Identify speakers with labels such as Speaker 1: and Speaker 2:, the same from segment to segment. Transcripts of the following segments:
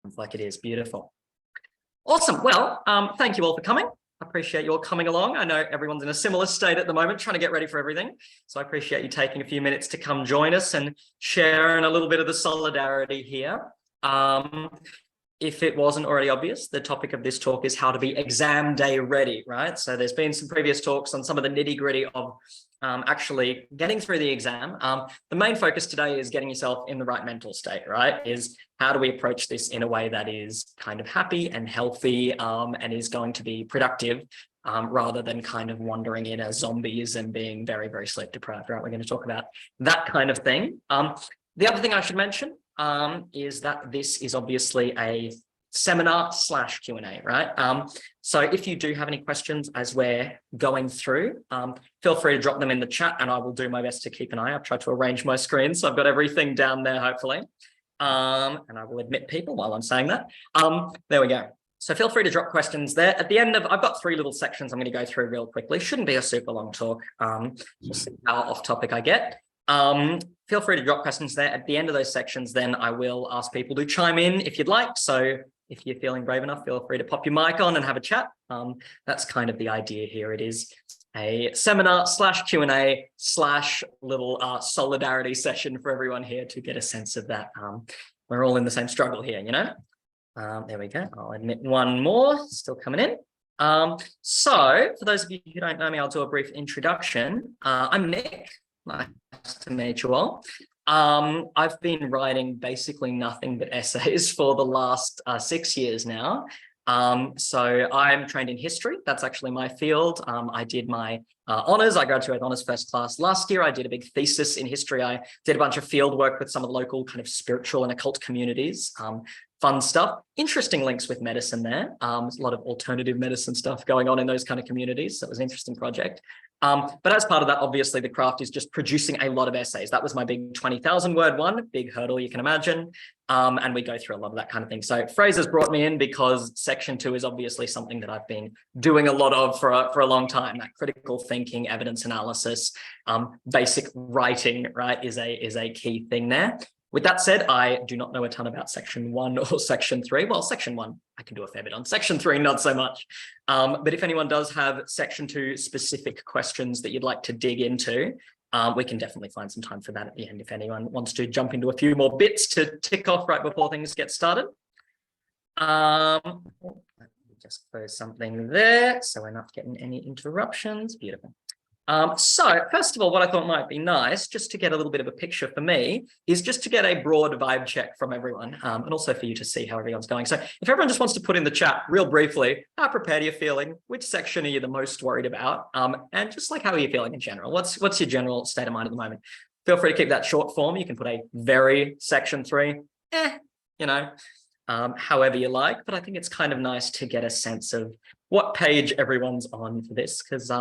Speaker 1: Sounds like it is. Beautiful. Awesome. Well, thank you all for coming. I appreciate you all coming along. I know everyone's in a similar state at the moment, trying to get ready for everything. So I appreciate you taking a few minutes to come join us and share in a little bit of the solidarity here. If it wasn't already obvious, the topic of this talk is how to be exam day ready, right? So there's been some previous talks on some of the nitty-gritty of actually getting through the exam. The main focus today is getting yourself in the right mental state, right? Is how do we approach this in a way that is kind of happy and healthy and is going to be productive rather than kind of wandering in as zombies and being very, very sleep deprived, right? We're going to talk about that kind of thing. The other thing I should mention is that this is obviously a seminar / Q&A, right? So if you do have any questions as we're going through, feel free to drop them in the chat and I will do my best to keep an eye. I've tried to arrange my screen, so I've got everything down there, hopefully. And I will admit people while I'm saying that. There we go. So feel free to drop questions there. At the end of, I've got 3 little sections I'm going to go through real quickly. Shouldn't be a super long talk. Just see how off topic I get. Feel free to drop questions there. At the end of those sections, then I will ask people to chime in if you'd like. So if you're feeling brave enough, feel free to pop your mic on and have a chat. That's kind of the idea here. It is a seminar / Q&A / little solidarity session for everyone here to get a sense of that. We're all in the same struggle here, you know? There we go. I'll admit one more, still coming in. So for those of you who don't know me, I'll do a brief introduction. I'm Nick. Nice to meet you all. I've been writing basically nothing but essays for the last 6 years now. So I'm trained in history. That's actually my field. I did my honours. I graduated honours first class last year. I did a big thesis in history. I did a bunch of field work with some of the local kind of spiritual and occult communities. Fun stuff. Interesting links with medicine there. There's a lot of alternative medicine stuff going on in those kind of communities. So it was an interesting project. But as part of that, obviously, the craft is just producing a lot of essays. That was my big 20,000 word one, big hurdle you can imagine. And we go through a lot of that kind of thing. So Fraser's brought me in because section 2 is obviously something that I've been doing a lot of for a long time. That critical thinking, evidence analysis, basic writing, right, is a key thing there. With that said, I do not know a ton about section 1 or section 3. Well, section 1, I can do a fair bit on. Section 3, not so much. But if anyone does have section 2 specific questions that you'd like to dig into, we can definitely find some time for that at the end if anyone wants to jump into a few more bits to tick off right before things get started. Let me just close something there so we're not getting any interruptions. Beautiful. So first of all, what I thought might be nice, just to get a little bit of a picture for me, is just to get a broad vibe check from everyone, and also for you to see how everyone's going. So if everyone just wants to put in the chat real briefly, how prepared are you feeling? Which section are you the most worried about? And just like, how are you feeling in general? What's your general state of mind at the moment? Feel free to keep that short form. You can put a very section 3, you know, however you like. But I think it's kind of nice to get a sense of what page everyone's on for this, because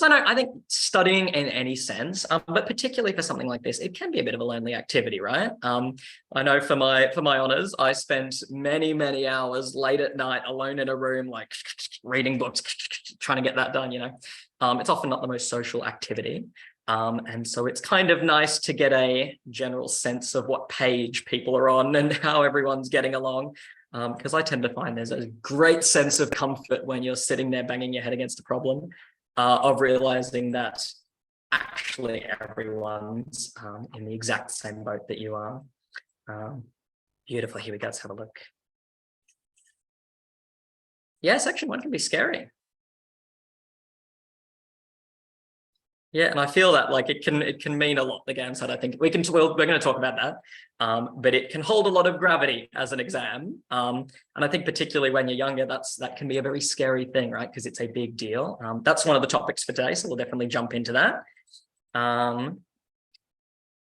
Speaker 1: I think studying in any sense, but particularly for something like this, it can be a bit of a lonely activity, right? I know for my honours, I spent many hours late at night alone in a room, like reading books, trying to get that done, you know. It's often not the most social activity. And so it's kind of nice to get a general sense of what page people are on and how everyone's getting along. Because I tend to find there's a great sense of comfort when you're sitting there banging your head against a problem. Of realizing that actually everyone's in the exact same boat that you are. Beautiful. Here we go. Let's have a look. Yeah, section 1 can be scary. Yeah, and I feel that like it can mean a lot, the GAMSAT. I think we're going to talk about that, but it can hold a lot of gravity as an exam, and I think particularly when you're younger, that can be a very scary thing, right? Because it's a big deal. That's one of the topics for today, so we'll definitely jump into that.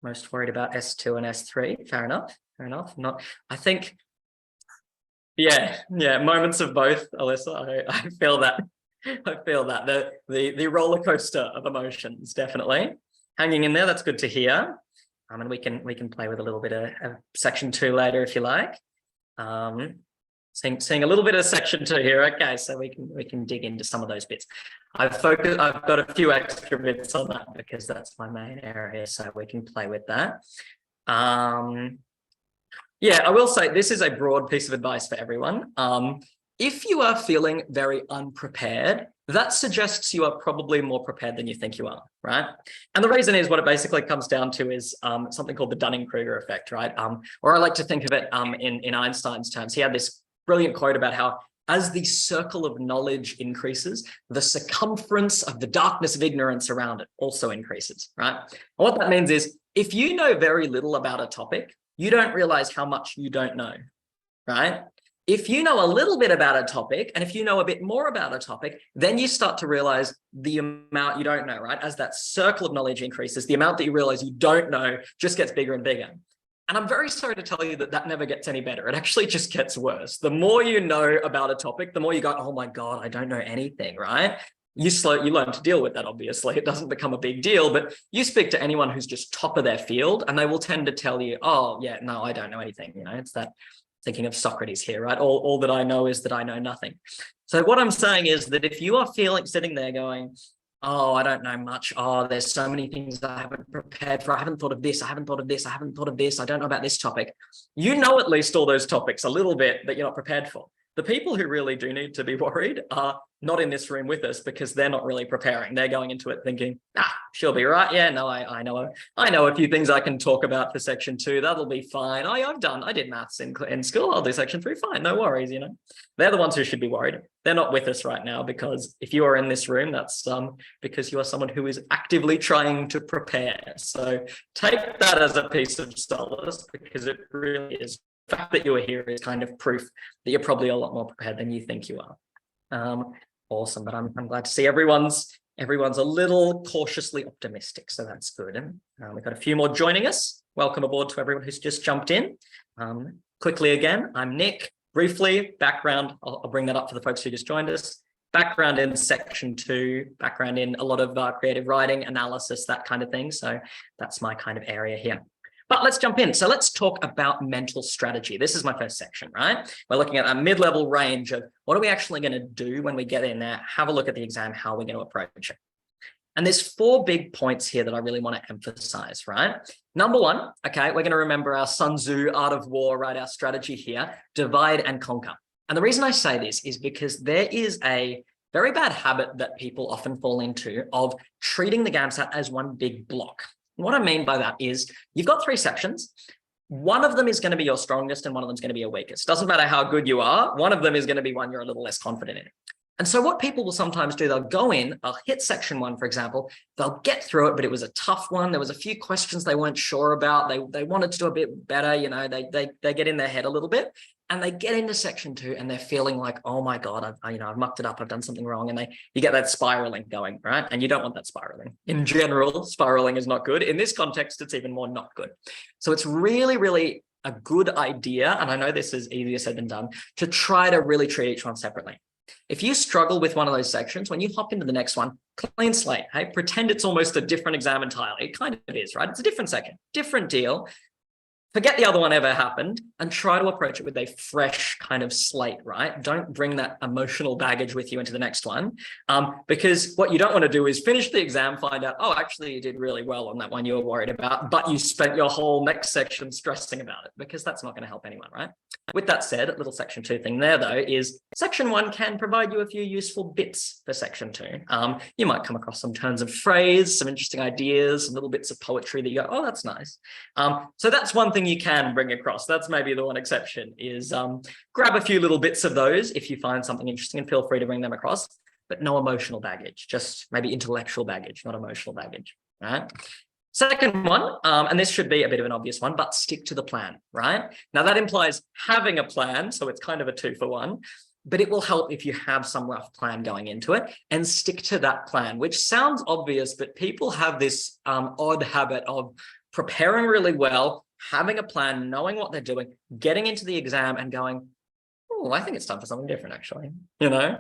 Speaker 1: Most worried about S2 and S3. Fair enough. Not. I think. Yeah. Moments of both, Alyssa. I feel that. I feel that the roller coaster of emotions, definitely hanging in there. That's good to hear. And we can play with a little bit of section 2 later if you like. Seeing a little bit of section 2 here. Okay, so we can dig into some of those bits. I've got a few extra bits on that because that's my main area, so we can play with that. Yeah, I will say this is a broad piece of advice for everyone. If you are feeling very unprepared, that suggests you are probably more prepared than you think you are, right? And the reason is what it basically comes down to is something called the Dunning-Kruger effect, right? Or I like to think of it in Einstein's terms. He had this brilliant quote about how as the circle of knowledge increases, the circumference of the darkness of ignorance around it also increases, right? And what that means is if you know very little about a topic, you don't realize how much you don't know, right? If you know a little bit about a topic, and if you know a bit more about a topic, then you start to realize the amount you don't know, right? As that circle of knowledge increases, the amount that you realize you don't know just gets bigger and bigger. And I'm very sorry to tell you that that never gets any better. It actually just gets worse. The more you know about a topic, the more you go, oh my God, I don't know anything, right? You learn to deal with that, obviously. It doesn't become a big deal, but you speak to anyone who's just top of their field and they will tend to tell you, oh yeah, no, I don't know anything. You know, it's that thinking of Socrates here, right? All that I know is that I know nothing. So what I'm saying is that if you are sitting there going, oh, I don't know much. Oh, there's so many things I haven't prepared for. I haven't thought of this. I haven't thought of this. I haven't thought of this. I don't know about this topic. You know at least all those topics a little bit that you're not prepared for. The people who really do need to be worried are not in this room with us because they're not really preparing. They're going into it thinking, she'll be right. Yeah, no, I know a few things I can talk about for section 2. That'll be fine. I did maths in school. I'll do section 3. Fine, no worries, you know. They're the ones who should be worried. They're not with us right now because if you are in this room, that's because you are someone who is actively trying to prepare. So take that as a piece of solace because it really is. The fact that you are here is kind of proof that you're probably a lot more prepared than you think you are. Awesome, but I'm glad to see everyone's a little cautiously optimistic, so that's good. And we've got a few more joining us. Welcome aboard to everyone who's just jumped in. Quickly again, I'm Nick. Briefly, background, I'll bring that up for the folks who just joined us. Background in section 2, background in a lot of creative writing, analysis, that kind of thing. So that's my kind of area here. But let's jump in. So let's talk about mental strategy. This is my first section, right? We're looking at a mid-level range of what are we actually going to do when we get in there, have a look at the exam, how we're going to approach it. And there's 4 big points here that I really want to emphasize, right? Number 1, okay, we're going to remember our Sun Tzu Art of War, right? Our strategy here, divide and conquer. And the reason I say this is because there is a very bad habit that people often fall into of treating the GAMSAT as one big block. What I mean by that is you've got 3 sections. One of them is going to be your strongest and one of them is going to be your weakest. Doesn't matter how good you are. One of them is going to be one you're a little less confident in. And so what people will sometimes do, they'll go in, they'll hit section 1, for example, they'll get through it, but it was a tough one. There was a few questions they weren't sure about. They wanted to do a bit better. You know, they get in their head a little bit. And they get into section 2 and they're feeling like, oh my God, I've mucked it up. I've done something wrong. And you get that spiraling going, right? And you don't want that spiraling. In general, spiraling is not good. In this context, it's even more not good. So it's really, really a good idea. And I know this is easier said than done to try to really treat each one separately. If you struggle with one of those sections, when you hop into the next one, clean slate, hey, pretend it's almost a different exam entirely. It kind of is, right? It's a different section, different deal. Forget the other one ever happened and try to approach it with a fresh kind of slate, right? Don't bring that emotional baggage with you into the next one because what you don't want to do is finish the exam, find out, oh, actually you did really well on that one you were worried about, but you spent your whole next section stressing about it because that's not going to help anyone, right? With that said, a little section 2 thing there though is section 1 can provide you a few useful bits for section 2. You might come across some turns of phrase, some interesting ideas, some little bits of poetry that you go, oh, that's nice. So that's one thing you can bring across. That's maybe the one exception is grab a few little bits of those if you find something interesting and feel free to bring them across, but no emotional baggage, just maybe intellectual baggage, not emotional baggage, right? Second one, and this should be a bit of an obvious one, but stick to the plan, right? Now that implies having a plan, so it's kind of a 2-for-1, but it will help if you have some rough plan going into it and stick to that plan, which sounds obvious, but people have this odd habit of preparing really well, having a plan, knowing what they're doing, getting into the exam and going, oh, I think it's time for something different, actually. You know,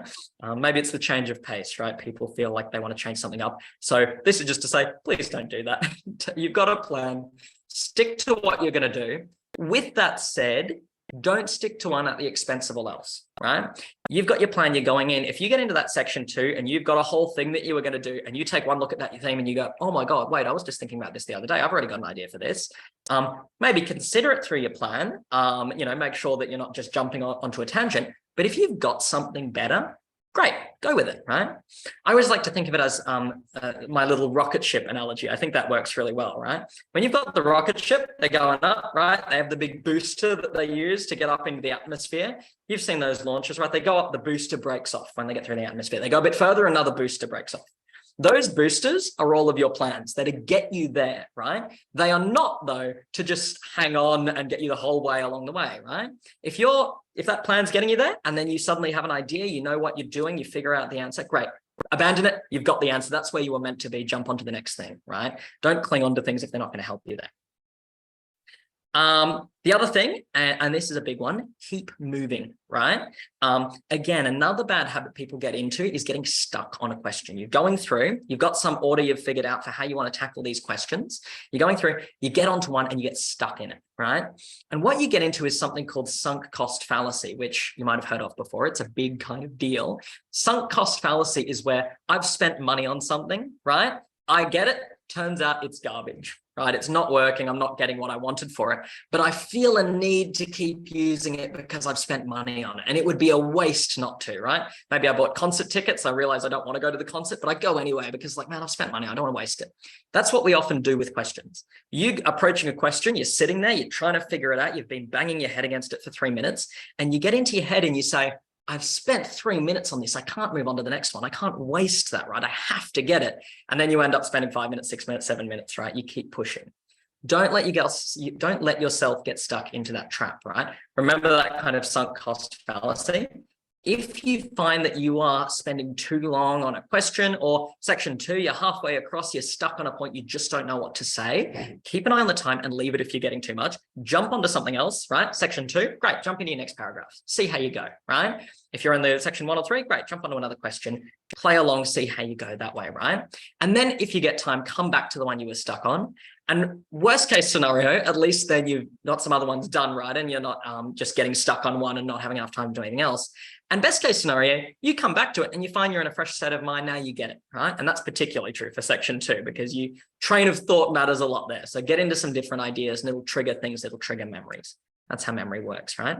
Speaker 1: maybe it's the change of pace, right? People feel like they want to change something up. So this is just to say, please don't do that. You've got a plan, stick to what you're going to do. With that said, Don't stick to one at the expense of all else, right? You've got your plan, you're going in. If you get into that section 2 and you've got a whole thing that you were going to do, and you take one look at that theme and you go, oh my God, wait, I was just thinking about this the other day. I've already got an idea for this. Maybe consider it through your plan. Make sure that you're not just jumping onto a tangent. But if you've got something better, great, go with it, right? I always like to think of it as my little rocket ship analogy. I think that works really well, right? When you've got the rocket ship, they're going up, right? They have the big booster that they use to get up into the atmosphere. You've seen those launches, right? They go up, the booster breaks off when they get through the atmosphere. They go a bit further, another booster breaks off. Those boosters are all of your plans. They're to get you there, right? They are not, though, to just hang on and get you the whole way along the way, right? If that plan's getting you there and then you suddenly have an idea, you know what you're doing, you figure out the answer, great. Abandon it, you've got the answer. That's where you were meant to be. Jump onto the next thing, right? Don't cling on to things if they're not going to help you there. The other thing, and this is a big one, keep moving, right? Again, another bad habit people get into is getting stuck on a question. You're going through, you've got some order you've figured out for how you want to tackle these questions. You're going through, you get onto one and you get stuck in it, right? And what you get into is something called sunk cost fallacy, which you might have heard of before. It's a big kind of deal. Sunk cost fallacy is where I've spent money on something, right? I get it. Turns out it's garbage, right? It's not working. I'm not getting what I wanted for it, but I feel a need to keep using it because I've spent money on it. And it would be a waste not to, right? Maybe I bought concert tickets. I realize I don't want to go to the concert, but I go anyway because man, I've spent money. I don't want to waste it. That's what we often do with questions. You approaching a question, you're sitting there, you're trying to figure it out. You've been banging your head against it for 3 minutes and you get into your head and you say, I've spent 3 minutes on this. I can't move on to the next one. I can't waste that, right? I have to get it. And then you end up spending 5 minutes, 6 minutes, 7 minutes, right? You keep pushing. Don't let yourself get stuck into that trap, right? Remember that kind of sunk cost fallacy. If you find that you are spending too long on a question or section 2, you're halfway across, you're stuck on a point, you just don't know what to say, keep an eye on the time and leave it if you're getting too much. Jump onto something else, right? Section 2, great, jump into your next paragraph. See how you go, right? If you're in the section 1 or 3, great, jump onto another question, play along, see how you go that way, right? And then if you get time, come back to the one you were stuck on. And worst case scenario, at least then you've got some other ones done, right? And you're not just getting stuck on one and not having enough time to do anything else. And best case scenario, you come back to it and you find you're in a fresh state of mind. Now you get it, right? And that's particularly true for section 2 because your train of thought matters a lot there. So get into some different ideas and it'll trigger things, it'll trigger memories. That's how memory works, right?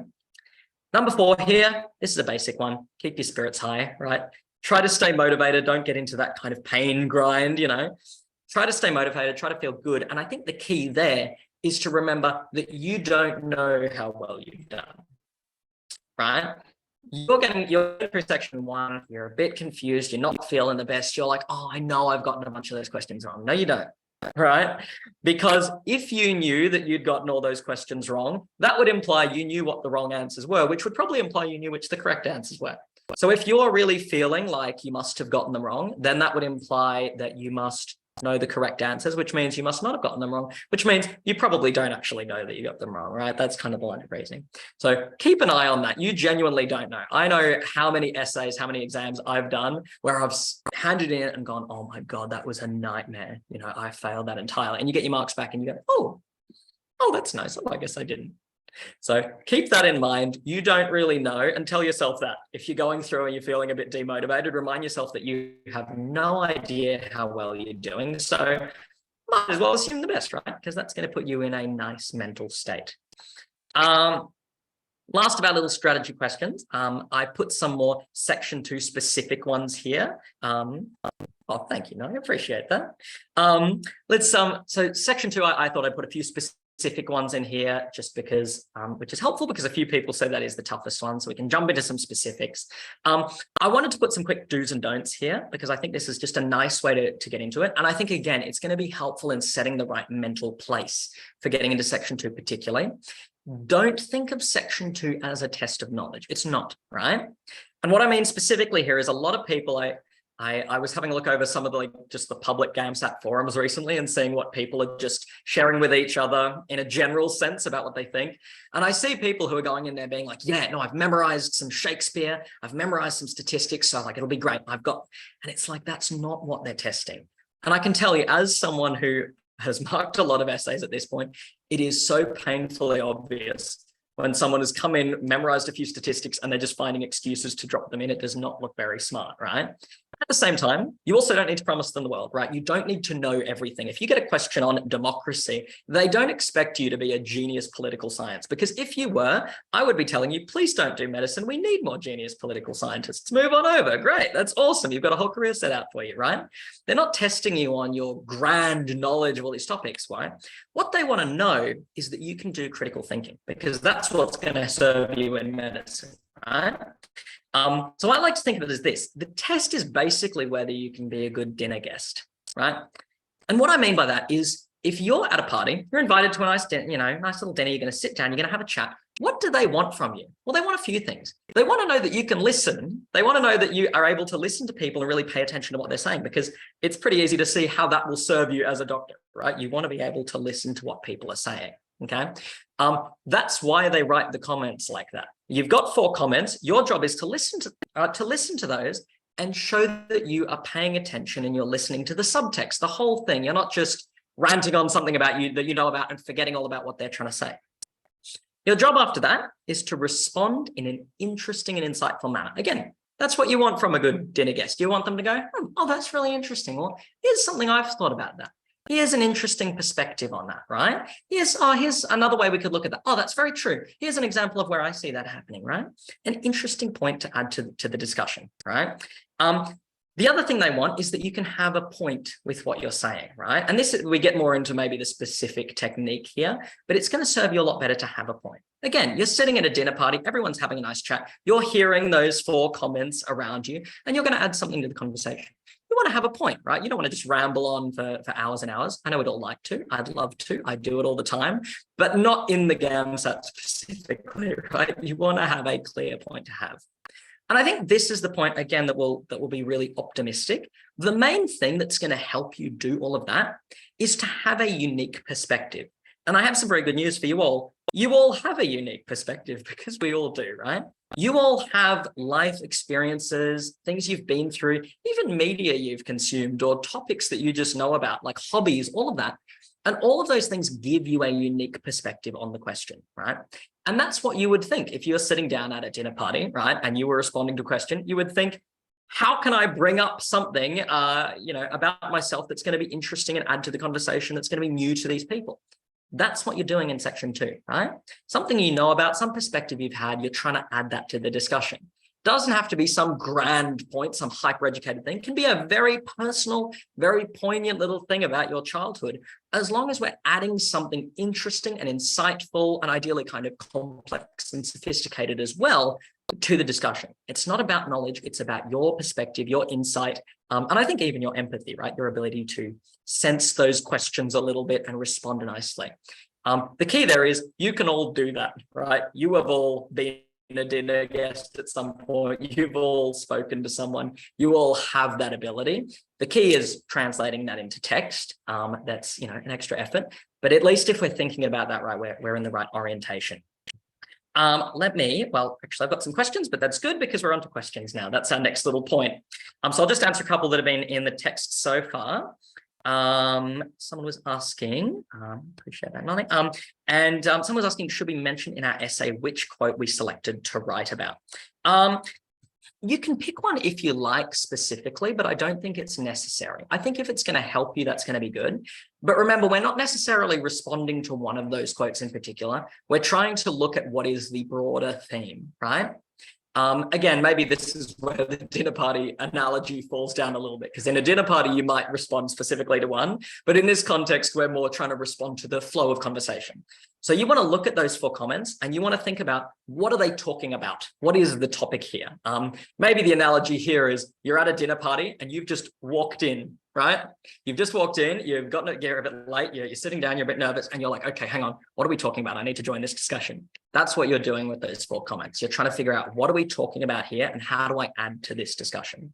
Speaker 1: Number 4 here, this is a basic one. Keep your spirits high, right? Try to stay motivated. Don't get into that kind of pain grind, Try to stay motivated, try to feel good. And I think the key there is to remember that you don't know how well you've done, right? You're through section 1, you're a bit confused, you're not feeling the best. You're like, oh, I know I've gotten a bunch of those questions wrong. No, you don't, right? Because if you knew that you'd gotten all those questions wrong, that would imply you knew what the wrong answers were, which would probably imply you knew which the correct answers were. So if you're really feeling like you must have gotten them wrong, then that would imply that you must know the correct answers, which means you must not have gotten them wrong, which means you probably don't actually know that you got them wrong, right? That's kind of the line of reasoning. So keep an eye on that. You genuinely don't know. I know how many essays, how many exams I've done where I've handed in and gone, oh my God, that was a nightmare. I failed that entirely. And you get your marks back and you go, oh, that's nice. Oh, I guess I didn't. So keep that in mind. You don't really know, and tell yourself that. If you're going through and you're feeling a bit demotivated, remind yourself that you have no idea how well you're doing. So might as well assume the best, right? Because that's going to put you in a nice mental state. Last of our little strategy questions. I put some more section 2 specific ones here. Oh, thank you. No, I appreciate that. So section 2, I thought I'd put a few specific ones in here just because, which is helpful because a few people say that is the toughest one. So we can jump into some specifics. I wanted to put some quick do's and don'ts here because I think this is just a nice way to get into it. And I think, again, it's going to be helpful in setting the right mental place for getting into section 2 particularly. Don't think of section 2 as a test of knowledge. It's not, right? And what I mean specifically here is a lot of people, I was having a look over some of the public GAMSAT forums recently and seeing what people are just sharing with each other in a general sense about what they think. And I see people who are going in there being like, yeah, no, I've memorized some Shakespeare, I've memorized some statistics, so it'll be great. And it's like, that's not what they're testing. And I can tell you, as someone who has marked a lot of essays at this point, it is so painfully obvious When someone has come in, memorized a few statistics, and they're just finding excuses to drop them in, it does not look very smart, right? At the same time, you also don't need to promise them the world, right? You don't need to know everything. If you get a question on democracy, they don't expect you to be a genius political science, because if you were, I would be telling you, please don't do medicine. We need more genius political scientists. Move on over. Great. That's awesome. You've got a whole career set out for you, right? They're not testing you on your grand knowledge of all these topics, right? What they want to know is that you can do critical thinking, because that's what's going to serve you in medicine, right? So I like to think of it as this. The test is basically whether you can be a good dinner guest, right? And what I mean by that is, if you're at a party, you're invited to a nice little dinner, you're going to sit down, you're going to have a chat. What do they want from you? Well, they want a few things. They want to know that you can listen. They want to know that you are able to listen to people and really pay attention to what they're saying, because it's pretty easy to see how that will serve you as a doctor, right? You want to be able to listen to what people are saying, okay? That's why they write the comments like that. You've got 4 comments. Your job is to listen to those and show that you are paying attention and you're listening to the subtext, the whole thing. You're not just ranting on something about you that you know about and forgetting all about what they're trying to say. Your job after that is to respond in an interesting and insightful manner. Again, that's what you want from a good dinner guest. You want them to go, oh, that's really interesting. Or here's something I've thought about that. Here's an interesting perspective on that, right? Here's another way we could look at that. Oh, that's very true. Here's an example of where I see that happening, right? An interesting point to add to the discussion, right? The other thing they want is that you can have a point with what you're saying, right? And this, we get more into maybe the specific technique here, but it's going to serve you a lot better to have a point. Again, you're sitting at a dinner party, everyone's having a nice chat. You're hearing those 4 comments around you, and you're going to add something to the conversation. You want to have a point, right? You don't want to just ramble on for hours and hours. I know we'd all like to. I'd love to. I do it all the time, but not in the GAMSAT specifically, right? You want to have a clear point to have. And I think this is the point, again, that will be really optimistic. The main thing that's going to help you do all of that is to have a unique perspective. And I have some very good news for you all. You all have a unique perspective, because we all do, right? You all have life experiences, things you've been through, even media you've consumed, or topics that you just know about, like hobbies, all of that. And all of those things give you a unique perspective on the question, right? And that's what you would think if you're sitting down at a dinner party, right? And you were responding to a question, you would think, how can I bring up something, about myself that's going to be interesting and add to the conversation that's going to be new to these people? That's what you're doing in section 2, right? Something you know about, some perspective you've had, you're trying to add that to the discussion. Doesn't have to be some grand point, some hyper-educated thing. It can be a very personal, very poignant little thing about your childhood, as long as we're adding something interesting and insightful and ideally kind of complex and sophisticated as well to the discussion. It's not about knowledge, it's about your perspective, your insight, and I think even your empathy, right? Your ability to sense those questions a little bit and respond nicely. The key there is you can all do that, right? You have all been a dinner guest at some point. You've all spoken to someone. You all have that ability. The key is translating that into text. That's an extra effort, but at least if we're thinking about that right, we're in the right orientation. Actually, I've got some questions, but that's good because we're on to questions now. That's our next little point. So I'll just answer a couple that have been in the text so far. Someone was asking, appreciate that, Melanie. Someone was asking, should we mention in our essay which quote we selected to write about? You can pick one if you like specifically, but I don't think it's necessary. I think if it's going to help you, that's going to be good. But remember, we're not necessarily responding to one of those quotes in particular. We're trying to look at what is the broader theme, right? Again, maybe this is where the dinner party analogy falls down a little bit, because in a dinner party, you might respond specifically to one, but in this context, we're more trying to respond to the flow of conversation. So you want to look at those 4 comments and you want to think about, what are they talking about? What is the topic here? Maybe the analogy here is you're at a dinner party and you've just walked in, right? You've just walked in, you've gotten a bit late, you're sitting down, you're a bit nervous, and you're like, okay, hang on, what are we talking about? I need to join this discussion. That's what you're doing with those 4 comments. You're trying to figure out, what are we talking about here and how do I add to this discussion?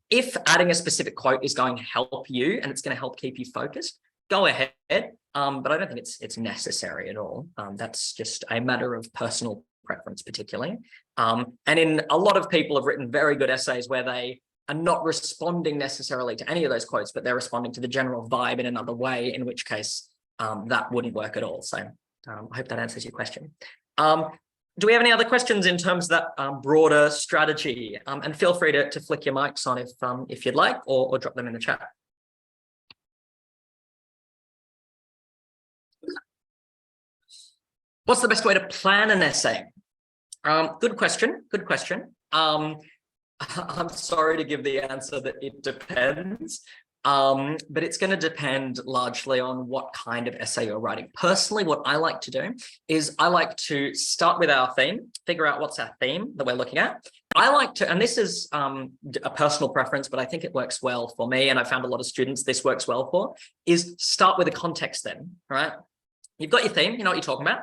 Speaker 1: If adding a specific quote is going to help you and it's going to help keep you focused, go ahead. But I don't think it's necessary at all. That's just a matter of personal preference particularly. And in a lot of people have written very good essays where they are not responding necessarily to any of those quotes, but they're responding to the general vibe in another way, in which case that wouldn't work at all. So I hope that answers your question. Do we have any other questions in terms of that broader strategy? And feel free to flick your mics on if you'd like, or drop them in the chat. What's the best way to plan an essay? Good question. Good question. I'm sorry to give the answer that it depends, but it's going to depend largely on what kind of essay you're writing. Personally, what I like to do is I like to start with our theme, figure out what's our theme that we're looking at. I like to, and this is a personal preference, but I think it works well for me, and I found a lot of students this works well for, is start with a context then, right? You've got your theme, you know what you're talking about.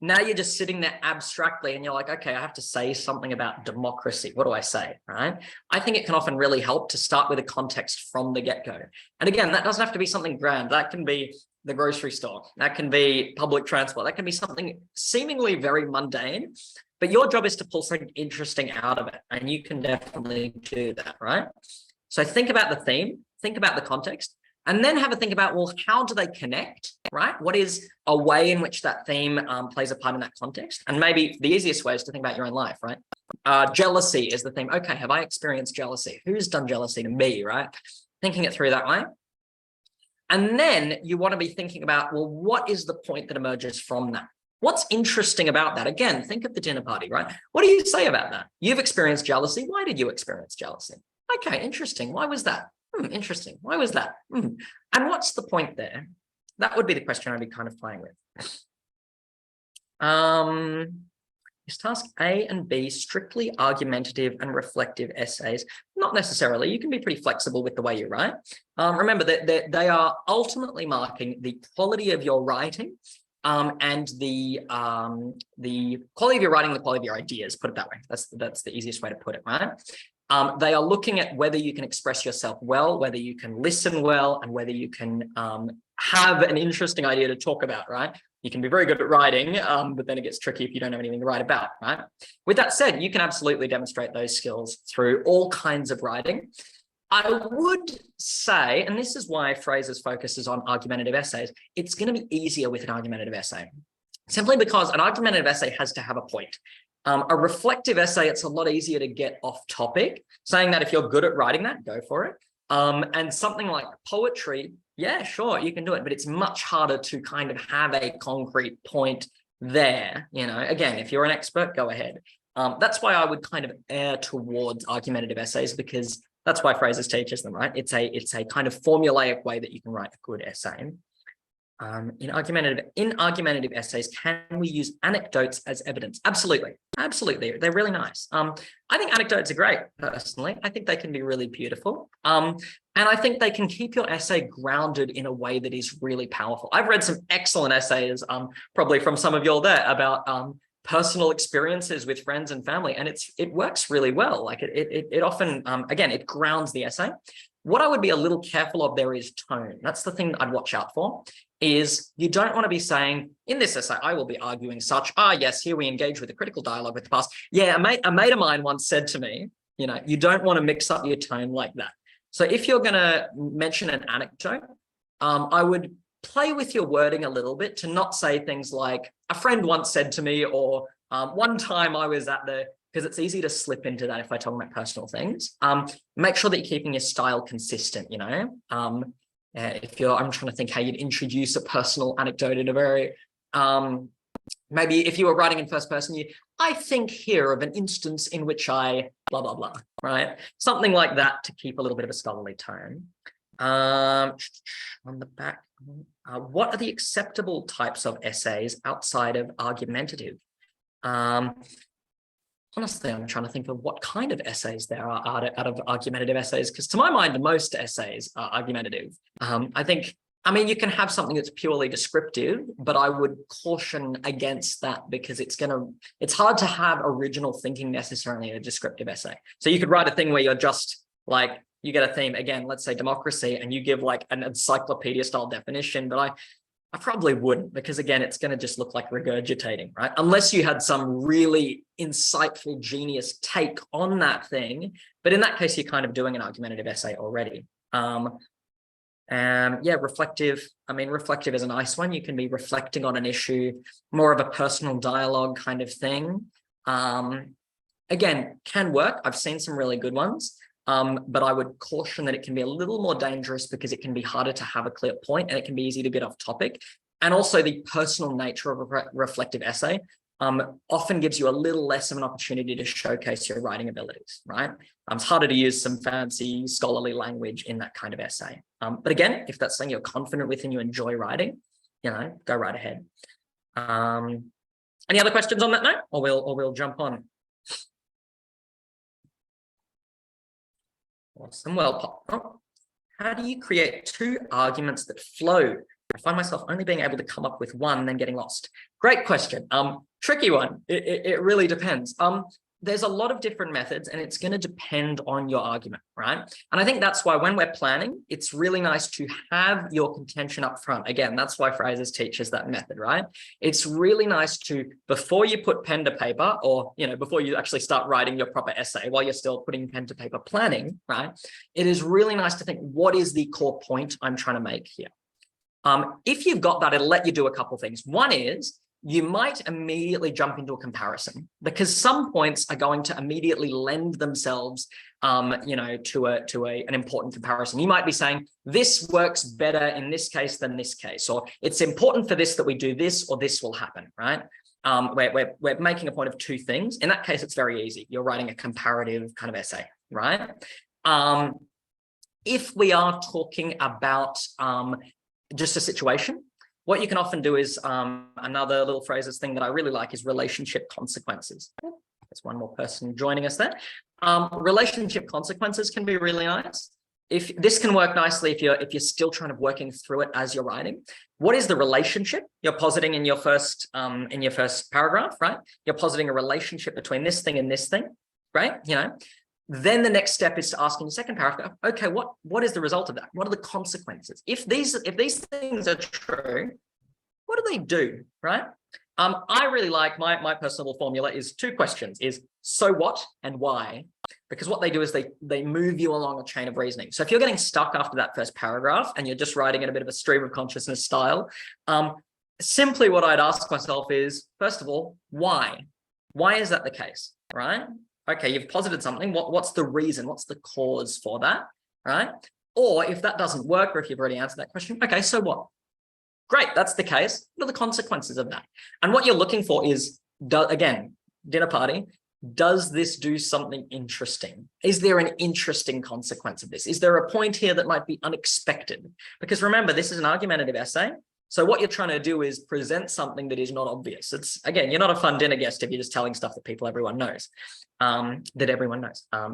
Speaker 1: Now you're just sitting there abstractly and you're like, okay, I have to say something about democracy. What do I say, right? I think it can often really help to start with a context from the get-go. And again, that doesn't have to be something grand. That can be the grocery store. That can be public transport. That can be something seemingly very mundane, but your job is to pull something interesting out of it. And you can definitely do that, right? So think about the theme, think about the context, and then have a think about, well, how do they connect, right? What is a way in which that theme plays a part in that context? And maybe the easiest way is to think about your own life, right? Jealousy is the theme. Okay, have I experienced jealousy? Who's done jealousy to me, right? Thinking it through that way. And then you want to be thinking about, well, what is the point that emerges from that? What's interesting about that? Again, think of the dinner party, right? What do you say about that? You've experienced jealousy. Why did you experience jealousy? Okay, interesting. Why was that? Interesting. Why was that? And what's the point there? That would be the question I'd be kind of playing with. Is task A and B strictly argumentative and reflective essays? Not necessarily. You can be pretty flexible with the way you write. Remember that they are ultimately marking the quality of your writing and the quality of your writing, the quality of your ideas, put it that way. That's the easiest way to put it, right? They are looking at whether you can express yourself well, whether you can listen well, and whether you can have an interesting idea to talk about, right? You can be very good at writing, but then it gets tricky if you don't have anything to write about, right? With that said, you can absolutely demonstrate those skills through all kinds of writing. I would say, and this is why Fraser's focuses on argumentative essays, it's going to be easier with an argumentative essay, simply because an argumentative essay has to have a point. A reflective essay, it's a lot easier to get off topic, saying that if you're good at writing that, go for it. And something like poetry, yeah, sure, you can do it, but it's much harder to kind of have a concrete point there. You know, again, if you're an expert, go ahead. That's why I would kind of err towards argumentative essays, because that's why Fraser teaches them, right? It's a kind of formulaic way that you can write a good essay. In argumentative essays, can we use anecdotes as evidence? Absolutely. Absolutely. They're really nice. I think anecdotes are great, personally. I think they can be really beautiful. And I think they can keep your essay grounded in a way that is really powerful. I've read some excellent essays, probably from some of you all there, about personal experiences with friends and family, and it works really well. Like it often, again, it grounds the essay. What I would be a little careful of there is tone. That's the thing that I'd watch out for, is you don't want to be saying, in this essay, I will be arguing such, yes, here we engage with a critical dialogue with the past. Yeah, a mate of mine once said to me, you know, you don't want to mix up your tone like that. So if you're going to mention an anecdote, I would play with your wording a little bit to not say things like, a friend once said to me, or one time I was at the, because it's easy to slip into that if I talk about personal things. Make sure that you're keeping your style consistent, you know. I'm trying to think how you'd introduce a personal anecdote in a very, maybe if you were writing in first person, I think here of an instance in which I blah, blah, blah, right? Something like that to keep a little bit of a scholarly tone. On the back, what are the acceptable types of essays outside of argumentative? Honestly, I'm trying to think of what kind of essays there are out of argumentative essays, because to my mind, most essays are argumentative. I mean, you can have something that's purely descriptive, but I would caution against that, because it's hard to have original thinking necessarily in a descriptive essay. So you could write a thing where you're just like, you get a theme, again, let's say democracy, and you give like an encyclopedia style definition, but I probably wouldn't, because again, it's going to just look like regurgitating, right? Unless you had some really insightful genius take on that thing. But in that case, you're kind of doing an argumentative essay already. Yeah, reflective. I mean, reflective is a nice one. You can be reflecting on an issue, more of a personal dialogue kind of thing. Again, can work. I've seen some really good ones, but I would caution that it can be a little more dangerous because it can be harder to have a clear point and it can be easy to get off topic. And also the personal nature of a reflective essay often gives you a little less of an opportunity to showcase your writing abilities, right? It's harder to use some fancy scholarly language in that kind of essay. But again, if that's something you're confident with and you enjoy writing, go right ahead. Any other questions on that note, or we'll jump on? Awesome. Well, how do you create two arguments that flow? I find myself only being able to come up with one and then getting lost. Great question. Tricky one. It really depends. There's a lot of different methods and it's going to depend on your argument, right? And I think that's why when we're planning, it's really nice to have your contention up front. Again, that's why Fraser's teaches that method, right? It's really nice to, before you put pen to paper or, before you actually start writing your proper essay, while you're still putting pen to paper planning, right? It is really nice to think, what is the core point I'm trying to make here? If you've got that, it'll let you do a couple of things. One is you might immediately jump into a comparison because some points are going to immediately lend themselves, to an important comparison. You might be saying this works better in this case than this case, or it's important for this that we do this, or this will happen, right? We're making a point of two things. In that case, it's very easy. You're writing a comparative kind of essay, right? If we are talking about just a situation, what you can often do is another little Fraser's thing that I really like is relationship consequences. There's one more person joining us there. Relationship consequences can be really nice. If this can work nicely if you're still trying to working through it as you're writing. What is the relationship you're positing in your first paragraph, right? You're positing a relationship between this thing and this thing, right? Then the next step is to ask in the second paragraph, okay, what is the result of that? What are the consequences? If these things are true, what do they do, right? I really like my personal formula is two questions, is so what and why? Because what they do is they move you along a chain of reasoning. So if you're getting stuck after that first paragraph and you're just writing in a bit of a stream of consciousness style, simply what I'd ask myself is, first of all, why? Why is that the case, right? Okay, you've posited something. What's the reason? What's the cause for that, right? Or if that doesn't work, or if you've already answered that question, okay, so what? Great, that's the case. What are the consequences of that? And what you're looking for is, again, dinner party, does this do something interesting? Is there an interesting consequence of this? Is there a point here that might be unexpected? Because remember, this is an argumentative essay. So what you're trying to do is present something that is not obvious. It's, again, you're not a fun dinner guest if you're just telling stuff that everyone knows.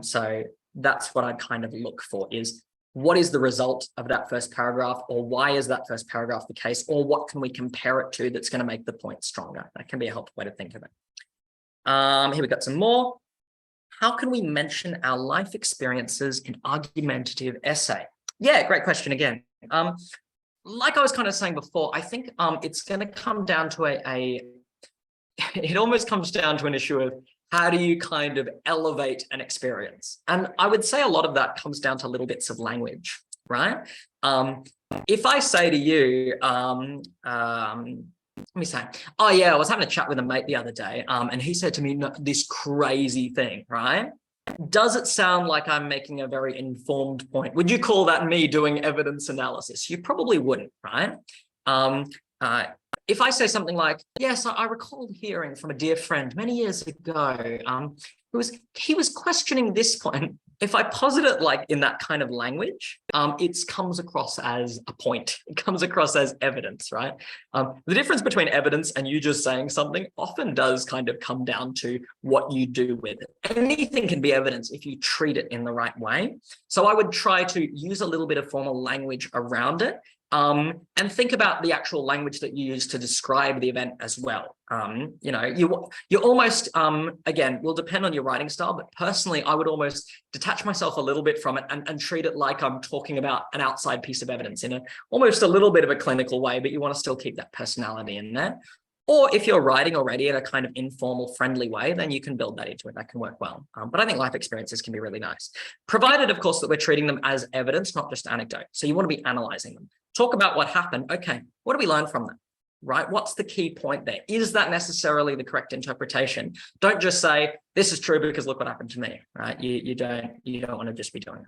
Speaker 1: So that's what I'd kind of look for is, what is the result of that first paragraph, or why is that first paragraph the case, or what can we compare it to that's going to make the point stronger? That can be a helpful way to think of it. Here we got some more. How can we mention our life experiences in argumentative essay? Yeah, great question again. Like I was kind of saying before, I think it's going to come down to it almost comes down to an issue of how do you kind of elevate an experience? And I would say a lot of that comes down to little bits of language, right? If I say to you, let me say, oh yeah, I was having a chat with a mate the other day, and he said to me this crazy thing, right? Does it sound like I'm making a very informed point? Would you call that me doing evidence analysis? You probably wouldn't, right? If I say something like, yes, I recall hearing from a dear friend many years ago, he was questioning this point. If I posit it like in that kind of language, it comes across as a point. It comes across as evidence, right? The difference between evidence and you just saying something often does kind of come down to what you do with it. Anything can be evidence if you treat it in the right way. So I would try to use a little bit of formal language around it. And think about the actual language that you use to describe the event as well. You almost, again, will depend on your writing style, but personally, I would almost detach myself a little bit from it and treat it like I'm talking about an outside piece of evidence in almost a little bit of a clinical way, but you want to still keep that personality in there. Or if you're writing already in a kind of informal, friendly way, then you can build that into it. That can work well. But I think life experiences can be really nice, provided, of course, that we're treating them as evidence, not just anecdote. So you want to be analyzing them. Talk about what happened. Okay, what do we learn from that? Right? What's the key point there? Is that necessarily the correct interpretation? Don't just say, this is true because look what happened to me, right? You don't want to just be doing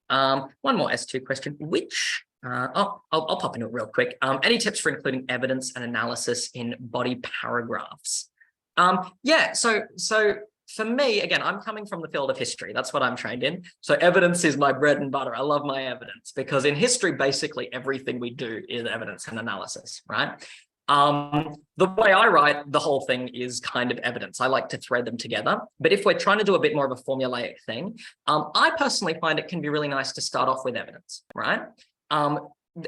Speaker 1: that. One more S2 question, which, I'll pop into it real quick. Any tips for including evidence and analysis in body paragraphs? Yeah, so for me, again, I'm coming from the field of history. That's what I'm trained in. So evidence is my bread and butter. I love my evidence because in history, basically everything we do is evidence and analysis, right? The way I write, the whole thing is kind of evidence. I like to thread them together. But if we're trying to do a bit more of a formulaic thing, I personally find it can be really nice to start off with evidence, right?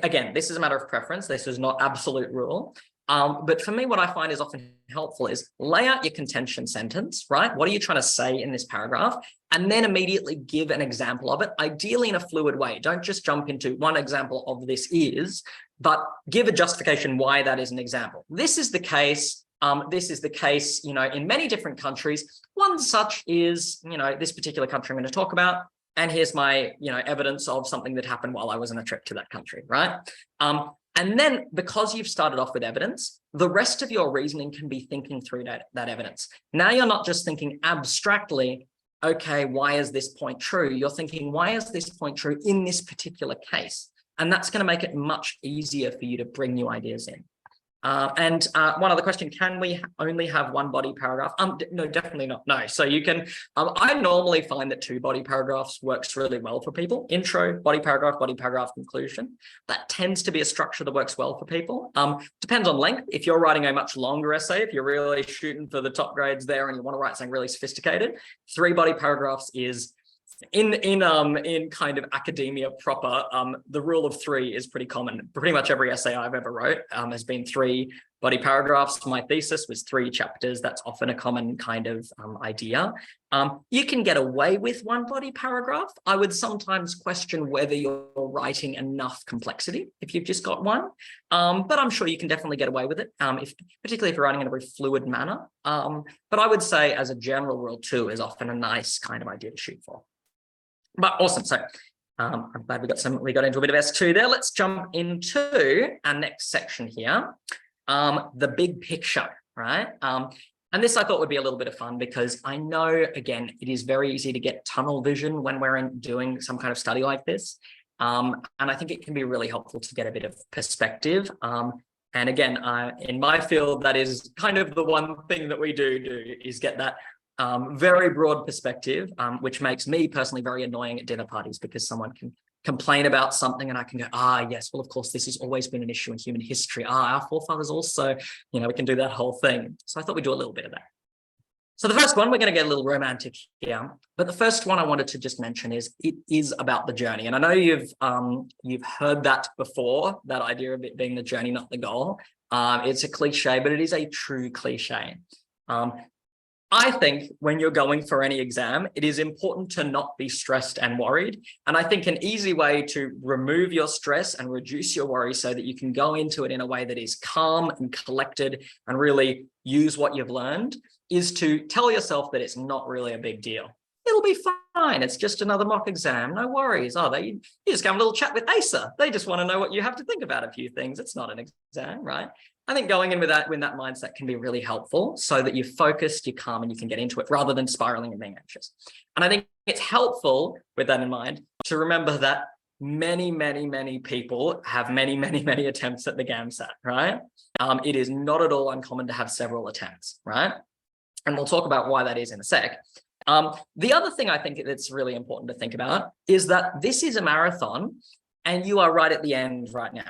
Speaker 1: Again, this is a matter of preference. This is not absolute rule. But for me, what I find is often helpful is lay out your contention sentence, right? What are you trying to say in this paragraph? And then immediately give an example of it, ideally in a fluid way. Don't just jump into one example of this is, but give a justification why that is an example. This is the case. This is the case, in many different countries. One such is, this particular country I'm going to talk about. And here's my, evidence of something that happened while I was on a trip to that country, right? And then because you've started off with evidence, the rest of your reasoning can be thinking through that evidence. Now you're not just thinking abstractly, okay, why is this point true? You're thinking, why is this point true in this particular case? And that's going to make it much easier for you to bring new ideas in. And one other question, can we only have one body paragraph? No, definitely not. No. So you can, I normally find that 2 body paragraphs works really well for people. Intro, body paragraph, conclusion. That tends to be a structure that works well for people. Depends on length. If you're writing a much longer essay, if you're really shooting for the top grades there and you want to write something really sophisticated, 3 body paragraphs is in kind of academia proper, the rule of 3 is pretty common. Pretty much every essay I've ever wrote has been 3 body paragraphs. My thesis was 3 chapters. That's often a common kind of idea. You can get away with 1 body paragraph. I would sometimes question whether you're writing enough complexity if you've just got 1, but I'm sure you can definitely get away with it, particularly if you're writing in a very fluid manner. But I would say as a general rule, 2 is often a nice kind of idea to shoot for. But awesome. So I'm glad we got into a bit of S2 there. Let's jump into our next section here. The big picture, right? And this I thought would be a little bit of fun because I know, again, it is very easy to get tunnel vision when we're doing some kind of study like this. And I think it can be really helpful to get a bit of perspective. And again, in my field, that is kind of the one thing that we do is get that very broad perspective, which makes me personally very annoying at dinner parties because someone can complain about something and I can go, yes, well, of course, this has always been an issue in human history. Our forefathers also, we can do that whole thing. So I thought we'd do a little bit of that. So the first one, we're going to get a little romantic here, but the first one I wanted to just mention is it is about the journey. And I know you've heard that before, that idea of it being the journey, not the goal. It's a cliche, but it is a true cliche. I think when you're going for any exam, it is important to not be stressed and worried. And I think an easy way to remove your stress and reduce your worry so that you can go into it in a way that is calm and collected and really use what you've learned is to tell yourself that it's not really a big deal. It'll be fine. It's just another mock exam. No worries. You just have a little chat with ASA. They just want to know what you have to think about a few things. It's not an exam, right? I think going in with that mindset can be really helpul so that you're focused, you're calm, and you can get into it rather than spiraling and being anxious. And I think it's helpful with that in mind to remember that many, many, many people have many, many, many attempts at the GAMSAT, right? It is not at all uncommon to have several attempts, right? And we'll talk about why that is in a sec. The other thing I think that's really important to think about is that this is a marathon and you are right at the end right now.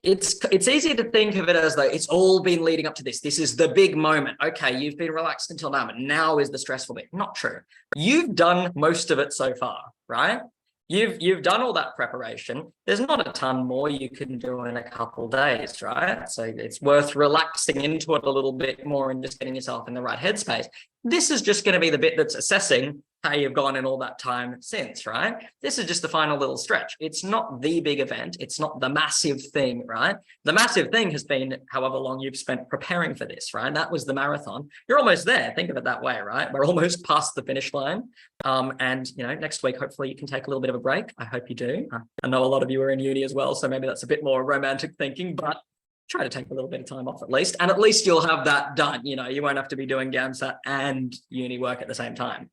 Speaker 1: It's easy to think of it as though it's all been leading up to this. This is the big moment. Okay, you've been relaxed until now, but now is the stressful bit. Not true. You've done most of it so far, right? You've done all that preparation. There's not a ton more you can do in a couple of days, right? So it's worth relaxing into it a little bit more and just getting yourself in the right headspace. This is just going to be the bit that's assessing, how you've gone in all that time since, right? This is just the final little stretch. It's not the big event. It's not the massive thing, right? The massive thing has been however long you've spent preparing for this, right? That was the marathon. You're almost there. Think of it that way, right? We're almost past the finish line. And, next week, hopefully you can take a little bit of a break. I hope you do. I know a lot of you are in uni as well, so maybe that's a bit more romantic thinking, but try to take a little bit of time off at least. And at least you'll have that done. You won't have to be doing GAMSAT and uni work at the same time.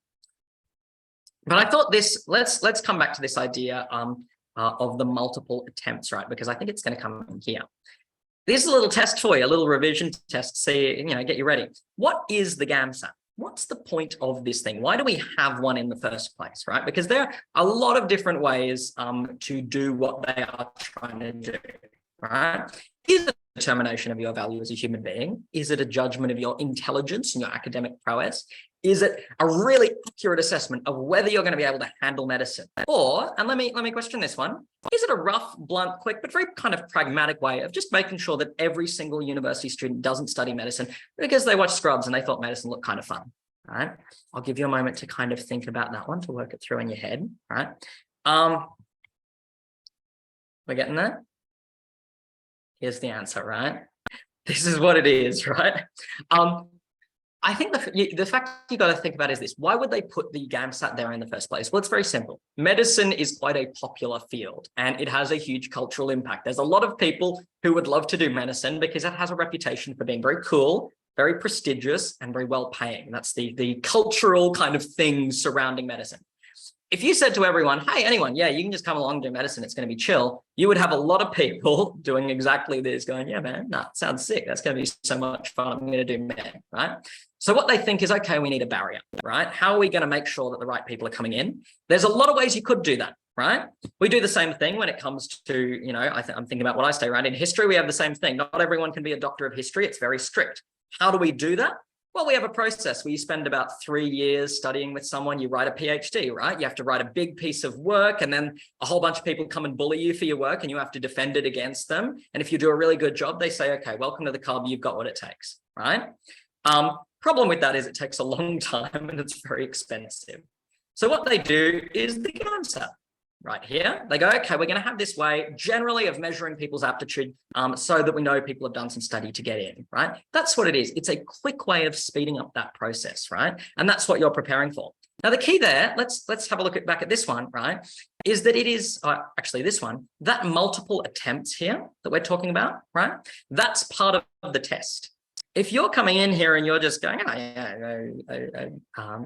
Speaker 1: But I thought let's come back to this idea of the multiple attempts, right? Because I think it's going to come in here. This is a little test for you, a little revision test. See, get you ready. What is the GAMSAT? What's the point of this thing? Why do we have one in the first place, right? Because there are a lot of different ways to do what they are trying to do, right? Is it a determination of your value as a human being? Is it a judgment of your intelligence and your academic prowess? Is it a really accurate assessment of whether you're going to be able to handle medicine? Or, and let me question this one, is it a rough, blunt, quick, but very kind of pragmatic way of just making sure that every single university student doesn't study medicine because they watched Scrubs and they thought medicine looked kind of fun, right? I'll give you a moment to kind of think about that one, to work it through in your head, right? We're getting there? Here's the answer, right? This is what it is, right? I think the fact you got to think about is this. Why would they put the GAMSAT there in the first place? Well, it's very simple. Medicine is quite a popular field and it has a huge cultural impact. There's a lot of people who would love to do medicine because it has a reputation for being very cool, very prestigious, and very well paying. That's the cultural kind of things surrounding medicine. If you said to everyone, hey, anyone, yeah, you can just come along and do medicine, it's going to be chill, you would have a lot of people doing exactly this, going, yeah, man, that sounds sick. That's going to be so much fun. I'm going to do med, right? So what they think is, okay, we need a barrier, right? How are we going to make sure that the right people are coming in? There's a lot of ways you could do that, right? We do the same thing when it comes to, I'm thinking about what I say, right? In history, we have the same thing. Not everyone can be a doctor of history. It's very strict. How do we do that? Well, we have a process where you spend about 3 years studying with someone, you write a PhD, right? You have to write a big piece of work and then a whole bunch of people come and bully you for your work and you have to defend it against them. And if you do a really good job, they say, okay, welcome to the club, you've got what it takes, right? Problem with that is it takes a long time and it's very expensive. So what they do is the GAMSAT. Right here, they go, okay, we're going to have this way generally of measuring people's aptitude so that we know people have done some study to get in, right? That's what it is. It's a quick way of speeding up that process, right? And that's what you're preparing for. Now, the key there, let's have a look back at this one, right? Is that it is actually this one, that multiple attempts here that we're talking about, right? That's part of the test. If you're coming in here and you're just going,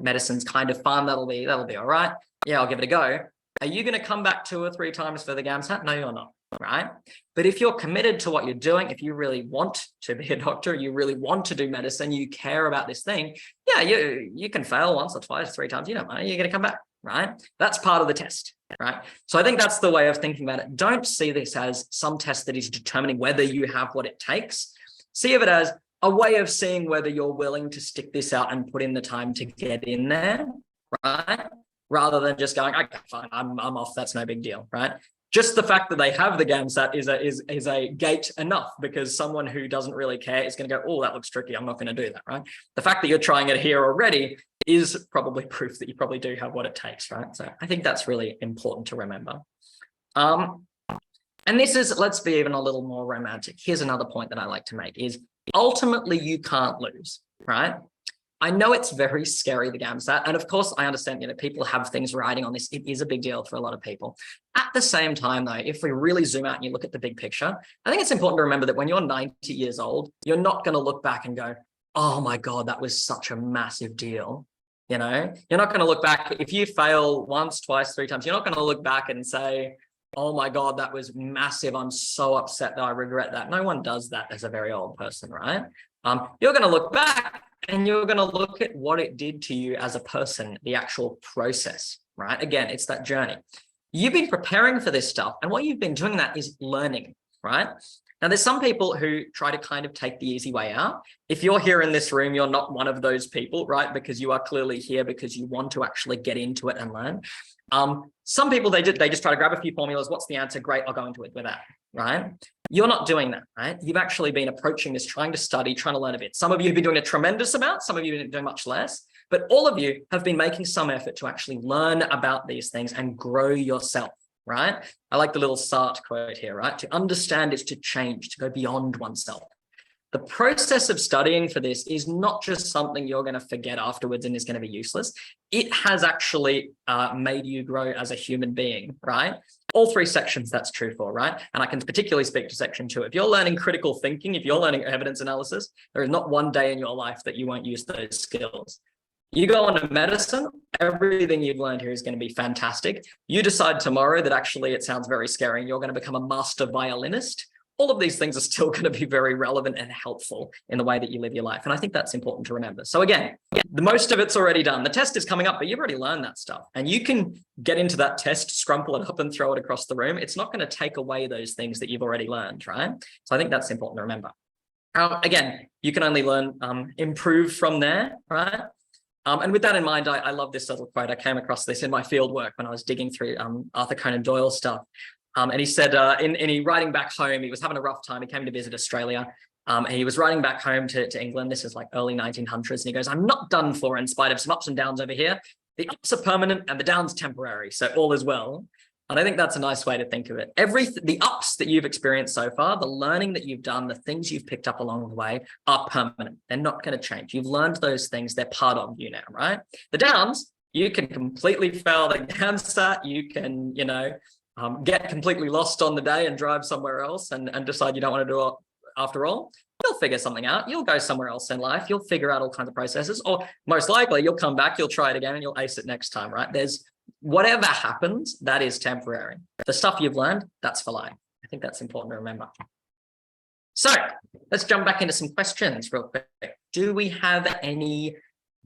Speaker 1: medicine's kind of fun, that'll be all right. Yeah, I'll give it a go. Are you going to come back 2 or 3 times for the GAMSAT? No, you're not, right? But if you're committed to what you're doing, if you really want to be a doctor, you really want to do medicine, you care about this thing, yeah, you can fail once or twice, 3 times, you don't mind, you're going to come back, right? That's part of the test, right? So I think that's the way of thinking about it. Don't see this as some test that is determining whether you have what it takes. See it as a way of seeing whether you're willing to stick this out and put in the time to get in there, right? Rather than just going, okay, fine, I'm off, that's no big deal, right? Just the fact that they have the GAMSAT is a gate enough, because someone who doesn't really care is going to go, oh, that looks tricky, I'm not going to do that, right? The fact that you're trying it here already is probably proof that you probably do have what it takes, right? So I think that's really important to remember. And this is, let's be even a little more romantic. Here's another point that I like to make is ultimately you can't lose, right? I know it's very scary, the GAMSAT. And of course, I understand, people have things riding on this. It is a big deal for a lot of people. At the same time, though, if we really zoom out and you look at the big picture, I think it's important to remember that when you're 90 years old, you're not going to look back and go, oh my God, that was such a massive deal. You're not going to look back. If you fail once, twice, 3 times, you're not going to look back and say, oh my God, that was massive. I'm so upset that I regret that. No one does that as a very old person, right? You're going to look back and you're going to look at what it did to you as a person, the actual process, right? Again, it's that journey. You've been preparing for this stuff, and what you've been doing that is learning, right? Now, there's some people who try to kind of take the easy way out. If you're here in this room, you're not one of those people, right? Because you are clearly here because you want to actually get into it and learn. Some people, they just try to grab a few formulas. What's the answer? Great, I'll go into it with that, right? You're not doing that, right? You've actually been approaching this, trying to study, trying to learn a bit. Some of you have been doing a tremendous amount. Some of you have been doing much less. But all of you have been making some effort to actually learn about these things and grow yourself, right? I like the little Sartre quote here, right? To understand is to change, to go beyond oneself. The process of studying for this is not just something you're going to forget afterwards and is going to be useless. It has actually made you grow as a human being, right? All three sections that's true for, right? And I can particularly speak to section 2. If you're learning critical thinking, if you're learning evidence analysis, there is not one day in your life that you won't use those skills. You go on to medicine, everything you've learned here is going to be fantastic. You decide tomorrow that actually it sounds very scary and you're going to become a master violinist. All of these things are still going to be very relevant and helpful in the way that you live your life. And I think that's important to remember. So again, the most of it's already done. The test is coming up, but you've already learned that stuff. And you can get into that test, scrumple it up and throw it across the room. It's not going to take away those things that you've already learned, right? So I think that's important to remember. Again, you can only learn, improve from there, right? And with that in mind, I love this little quote. I came across this in my field work when I was digging through Arthur Conan Doyle stuff. And he said, in writing back home, he was having a rough time. He came to visit Australia. And he was writing back home to England. This is like early 1900s. And he goes, I'm not done for in spite of some ups and downs over here. The ups are permanent and the downs temporary. So all is well. And I think that's a nice way to think of it. The ups that you've experienced so far, the learning that you've done, the things you've picked up along the way are permanent. They're not going to change. You've learned those things. They're part of you now, right? The downs, you can completely fail the GAMSAT. You can, get completely lost on the day and drive somewhere else and decide you don't want to do it after all. You'll figure something out. You'll go somewhere else in life. You'll figure out all kinds of processes, or most likely you'll come back, you'll try it again and you'll ace it next time, right? There's whatever happens, that is temporary. The stuff you've learned, that's for life. I think that's important to remember. So let's jump back into some questions real quick. Do we have any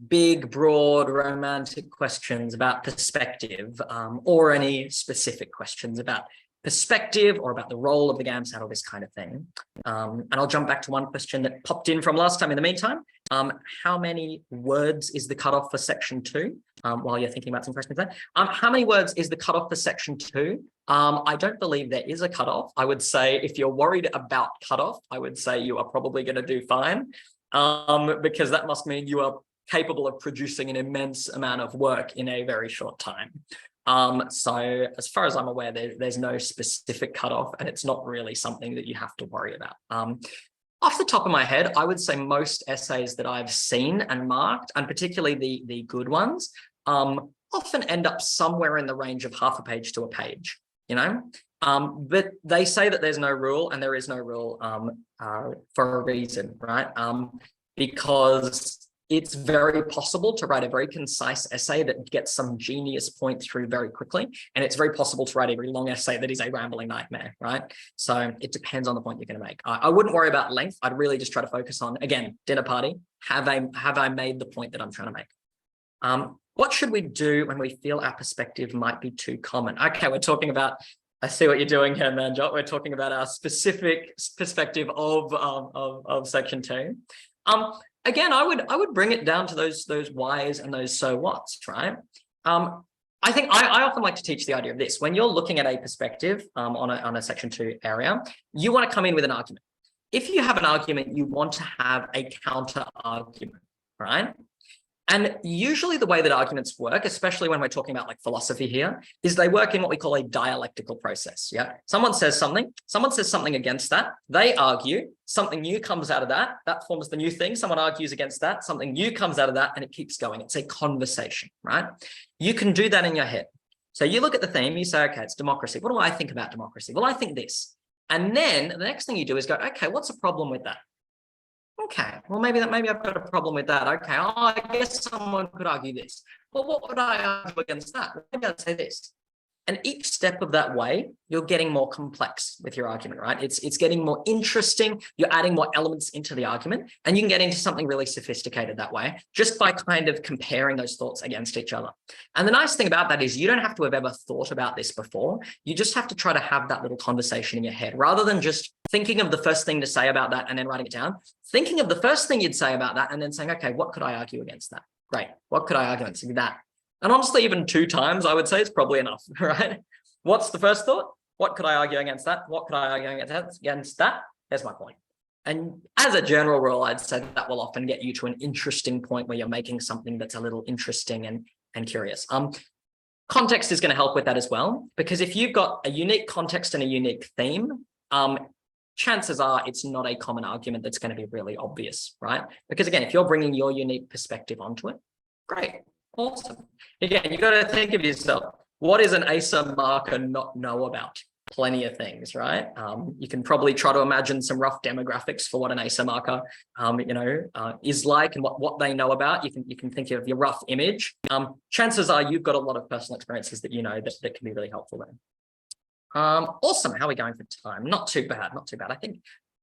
Speaker 1: big, broad, romantic questions about perspective, or any specific questions about perspective or about the role of the GAMSAT or this kind of thing? And I'll jump back to one question that popped in from last time in the meantime. How many words is the cutoff for section 2? While you're thinking about some questions there. How many words is the cutoff for section 2? I don't believe there is a cutoff. I would say if you're worried about cutoff, I would say you are probably going to do fine, because that must mean you are capable of producing an immense amount of work in a very short time. So as far as I'm aware, there's no specific cutoff, and it's not really something that you have to worry about. Off the top of my head, I would say most essays that I've seen and marked, and particularly the good ones, often end up somewhere in the range of half a page to a page, but they say that there's no rule, and there is no rule for a reason, right? Because it's very possible to write a very concise essay that gets some genius point through very quickly. And it's very possible to write a very long essay that is a rambling nightmare, right? So it depends on the point you're going to make. I wouldn't worry about length. I'd really just try to focus on, again, dinner party. Have I made the point that I'm trying to make? What should we do when we feel our perspective might be too common? Okay, we're talking about, I see what you're doing here, Manjot. We're talking about our specific perspective of section 2. Again, I would bring it down to those whys and those so whats, right? I think I often like to teach the idea of this. When you're looking at a perspective on a section 2 area, you want to come in with an argument. If you have an argument, you want to have a counter argument, right? And usually the way that arguments work, especially when we're talking about like philosophy here, is they work in what we call a dialectical process. Yeah. Someone says something against that, they argue, something new comes out of that, that forms the new thing. Someone argues against that, something new comes out of that, and it keeps going. It's a conversation, right? You can do that in your head. So you look at the theme, you say, okay, it's democracy. What do I think about democracy? Well, I think this. And then the next thing you do is go, okay, what's the problem with that? Okay, well, maybe I've got a problem with that. Okay, I guess someone could argue this. Well, what would I argue against that? Maybe I'd say this. And each step of that way, you're getting more complex with your argument, right? It's getting more interesting. You're adding more elements into the argument, and you can get into something really sophisticated that way, just by kind of comparing those thoughts against each other. And the nice thing about that is you don't have to have ever thought about this before. You just have to try to have that little conversation in your head, rather than just thinking of the first thing to say about that and then writing it down, thinking of the first thing you'd say about that and then saying, okay, what could I argue against that? Great. What could I argue against that? And honestly, even 2 times, I would say it's probably enough, right? What's the first thought? What could I argue against that? What could I argue against that? There's my point. And as a general rule, I'd say that will often get you to an interesting point where you're making something that's a little interesting and curious. Context is going to help with that as well, because if you've got a unique context and a unique theme, chances are it's not a common argument that's going to be really obvious, right? Because again, if you're bringing your unique perspective onto it, great, awesome. Again, you've got to think of yourself, what is an ASA marker not know about? Plenty of things, right? You can probably try to imagine some rough demographics for what an ASA marker, is like and what they know about. You can think of your rough image. Chances are you've got a lot of personal experiences that you know that can be really helpful then. Awesome. How are we going for time? Not too bad. Not too bad. I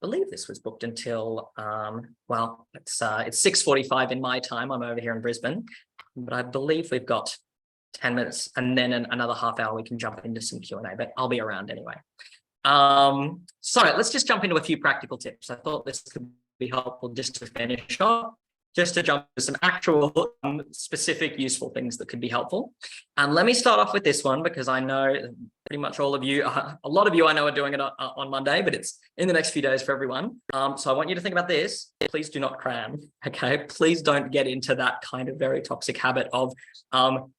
Speaker 1: believe this was booked until well, it's 6:45 in my time. I'm over here in Brisbane, but I believe we've got 10 minutes and then another half hour we can jump into some Q&A, but I'll be around anyway. So let's just jump into a few practical tips. I thought this could be helpful just to finish off, just to jump into some actual specific useful things that could be helpful. And let me start off with this one, because I know pretty much all of you, a lot of you I know are doing it on Monday, but it's in the next few days for everyone. So I want you to think about this. Please do not cram, okay? Please don't get into that kind of very toxic habit of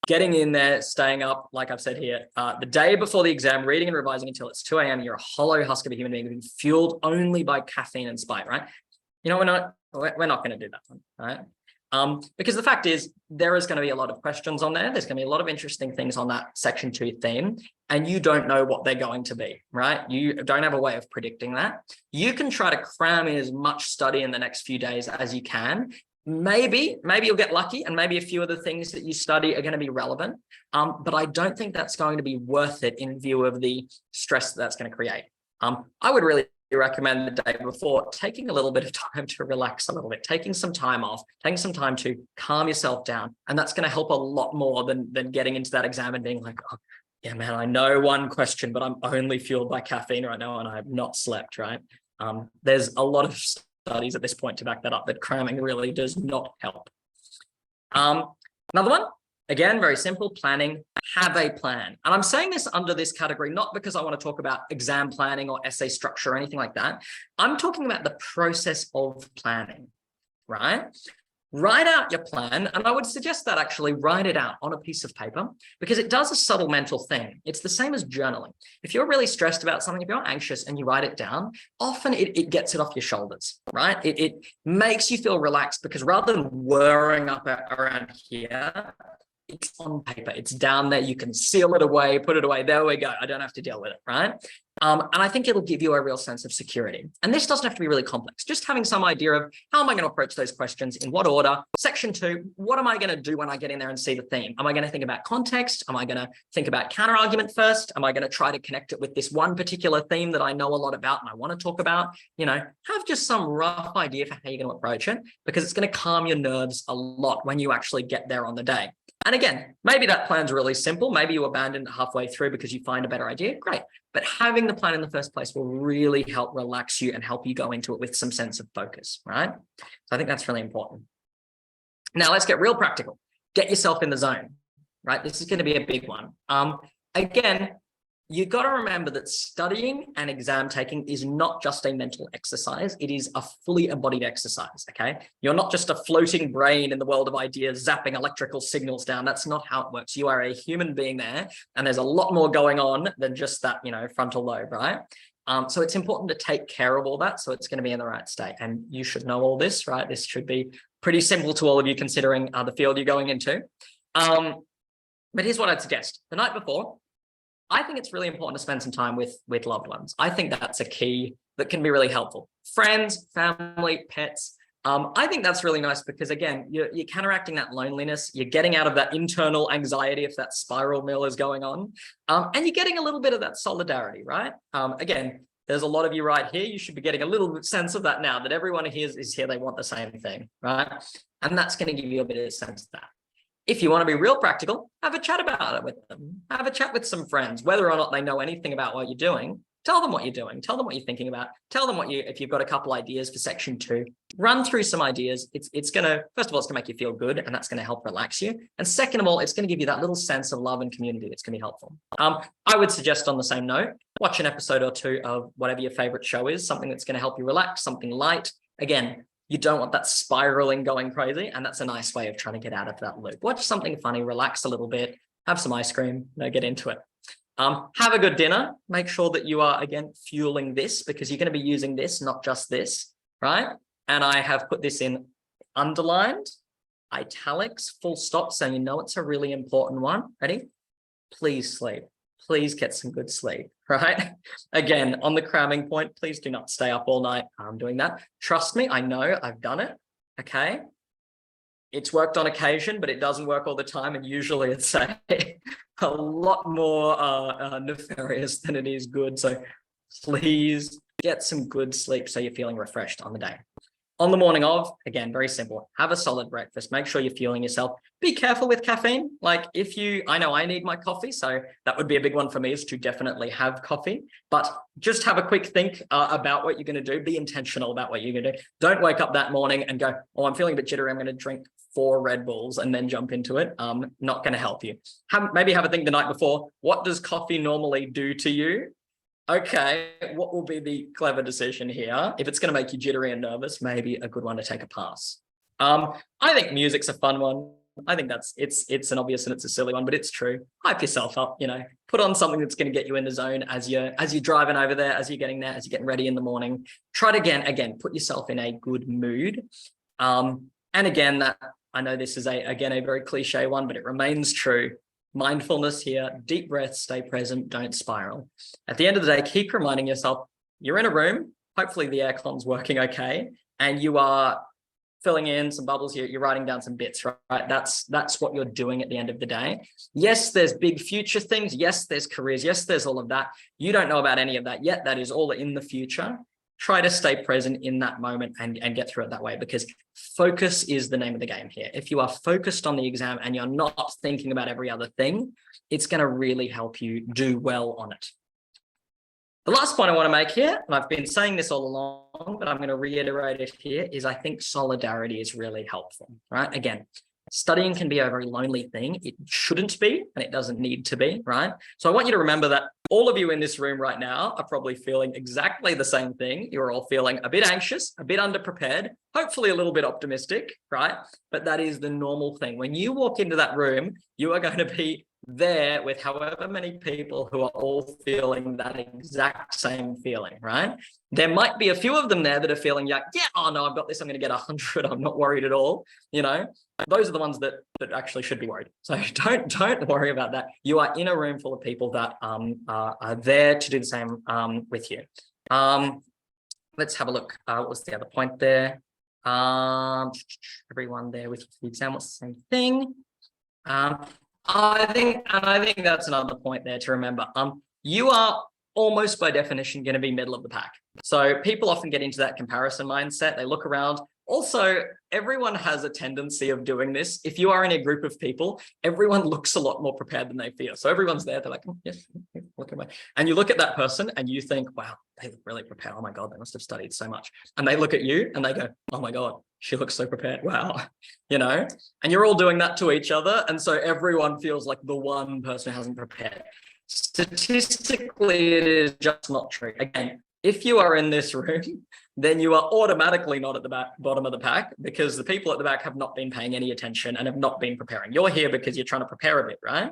Speaker 1: getting in there, staying up, like I've said here, the day before the exam, reading and revising until it's 2 a.m. You're a hollow husk of a human being being fueled only by caffeine and spite, right? You know, we're not going to do that one, right? Because the fact is, there is going to be a lot of questions on there. There's going to be a lot of interesting things on that section 2 theme, and you don't know what they're going to be, right? You don't have a way of predicting that. You can try to cram in as much study in the next few days as you can. Maybe you'll get lucky, and maybe a few of the things that you study are going to be relevant. But I don't think that's going to be worth it in view of the stress that's going to create. I would really recommend the day before taking a little bit of time to relax a little bit, taking some time off, taking some time to calm yourself down. And that's going to help a lot more than getting into that exam and being like, oh, yeah, man, I know one question, but I'm only fueled by caffeine right now and I have not slept, right? There's a lot of studies at this point to back that up, that cramming really does not help. Another one, again, very simple, planning. Have a plan. And I'm saying this under this category, not because I want to talk about exam planning or essay structure or anything like that. I'm talking about the process of planning, right? Write out your plan. And I would suggest that actually write it out on a piece of paper, because it does a subtle mental thing. It's the same as journaling. If you're really stressed about something, if you're anxious and you write it down, often it gets it off your shoulders, right? It makes you feel relaxed, because rather than whirring up around here, it's on paper, it's down there, you can seal it away, put it away, there we go, I don't have to deal with it, right? And I think it'll give you a real sense of security. And this doesn't have to be really complex, just having some idea of how am I going to approach those questions, in what order. Section 2, what am I going to do when I get in there and see the theme? Am I going to think about context? Am I going to think about counter argument first? Am I going to try to connect it with this one particular theme that I know a lot about and I want to talk about? You know, have just some rough idea for how you're going to approach it, because it's going to calm your nerves a lot when you actually get there on the day. And again, maybe that plan's really simple. Maybe you abandon it halfway through because you find a better idea. Great. But having the plan in the first place will really help relax you and help you go into it with some sense of focus, right? So I think that's really important. Now let's get real practical. Get yourself in the zone, right? This is going to be a big one. Again, you've got to remember that studying and exam taking is not just a mental exercise. It is a fully embodied exercise, okay? You're not just a floating brain in the world of ideas, zapping electrical signals down. That's not how it works. You are a human being there, and there's a lot more going on than just that, you know, frontal lobe, right? So it's important to take care of all that, so it's going to be in the right state. And you should know all this, right? This should be pretty simple to all of you, considering the field you're going into. But here's what I'd suggest. The night before, I think it's really important to spend some time with loved ones. I think that's a key that can be really helpful. Friends, family, pets. I think that's really nice, because again, you're counteracting that loneliness. You're getting out of that internal anxiety if that spiral mill is going on. And you're getting a little bit of that solidarity, right? Again, there's a lot of you right here. You should be getting a little sense of that now, that everyone here is here. They want the same thing, right? And that's going to give you a bit of a sense of that. If you want to be real practical, have a chat about it with them. Have a chat with some friends, whether or not they know anything about what you're doing. Tell them what you're doing. Tell them what you're thinking about. Tell them if you've got a couple ideas for section 2, run through some ideas. It's going to, first of all, it's going to make you feel good, and that's going to help relax you. And second of all, it's going to give you that little sense of love and community that's going to be helpful. I would suggest on the same note, watch an episode or 2 of whatever your favorite show is, something that's going to help you relax, something light. Again, you don't want that spiraling going crazy, and that's a nice way of trying to get out of that loop. Watch something funny, relax a little bit, have some ice cream, get into it. Have a good dinner. Make sure that you are, again, fueling this, because you're going to be using this, not just this, right? And I have put this in underlined, italics, full stop, so you know it's a really important one. Ready? Please sleep. Please get some good sleep, right? Again, on the cramming point, please do not stay up all night doing that. Trust me, I know, I've done it, okay? It's worked on occasion, but it doesn't work all the time, and usually it's a lot more nefarious than it is good. So please get some good sleep so you're feeling refreshed on the day. On the morning of, again, very simple, have a solid breakfast. Make sure you're fueling yourself. Be careful with caffeine. Like I know I need my coffee, so that would be a big one for me, is to definitely have coffee. But just have a quick think about what you're going to do. Be intentional about what you're going to do. Don't wake up that morning and go, oh, I'm feeling a bit jittery, I'm going to drink 4 Red Bulls and then jump into it. Not going to help you. Maybe have a think the night before. What does coffee normally do to you? Okay, what will be the clever decision here? If it's going to make you jittery and nervous, maybe a good one to take a pass. I think music's a fun one. I think it's an obvious and it's a silly one, but it's true. Hype yourself up, put on something that's going to get you in the zone as you're driving over there, as you're getting there, as you're getting ready in the morning. Try to again, put yourself in a good mood. And again, that I know this is a very cliche one, but it remains true. Mindfulness here, deep breaths, stay present, don't spiral. At the end of the day, keep reminding yourself, you're in a room, hopefully the aircon's working okay, and you are filling in some bubbles, you're writing down some bits, right? That's what you're doing at the end of the day. Yes, there's big future things. Yes, there's careers. Yes, there's all of that. You don't know about any of that yet. That is all in the future. Try to stay present in that moment and get through it that way, because focus is the name of the game here. If you are focused on the exam and you're not thinking about every other thing, it's going to really help you do well on it. The last point I want to make here, and I've been saying this all along, but I'm going to reiterate it here, is I think solidarity is really helpful, right? Again, studying can be a very lonely thing. It shouldn't be, and it doesn't need to be, right? So I want you to remember that all of you in this room right now are probably feeling exactly the same thing. You're all feeling a bit anxious, a bit underprepared, hopefully a little bit optimistic, right? But that is the normal thing. When you walk into that room, you are going to be there with however many people who are all feeling that exact same feeling, right? There might be a few of them there that are feeling like, yeah, oh no, I've got this, I'm going to get 100, I'm not worried at all. Those are the ones that actually should be worried. So don't worry about that. You are in a room full of people that are there to do the same with you. Let's have a look. What was the other point there? Everyone there with the exam was the same thing. I think that's another point there to remember. You are almost by definition going to be middle of the pack. So people often get into that comparison mindset. They look around. Also, everyone has a tendency of doing this. If you are in a group of people, everyone looks a lot more prepared than they feel. So everyone's there. They're like, oh, yes, look at me. And you look at that person and you think, wow, they look really prepared. Oh my God, they must have studied so much. And they look at you and they go, oh my God, she looks so prepared. Wow. And you're all doing that to each other. And so everyone feels like the one person who hasn't prepared. Statistically, it is just not true. Again, if you are in this room, then you are automatically not at the bottom of the pack, because the people at the back have not been paying any attention and have not been preparing. You're here because you're trying to prepare a bit, right?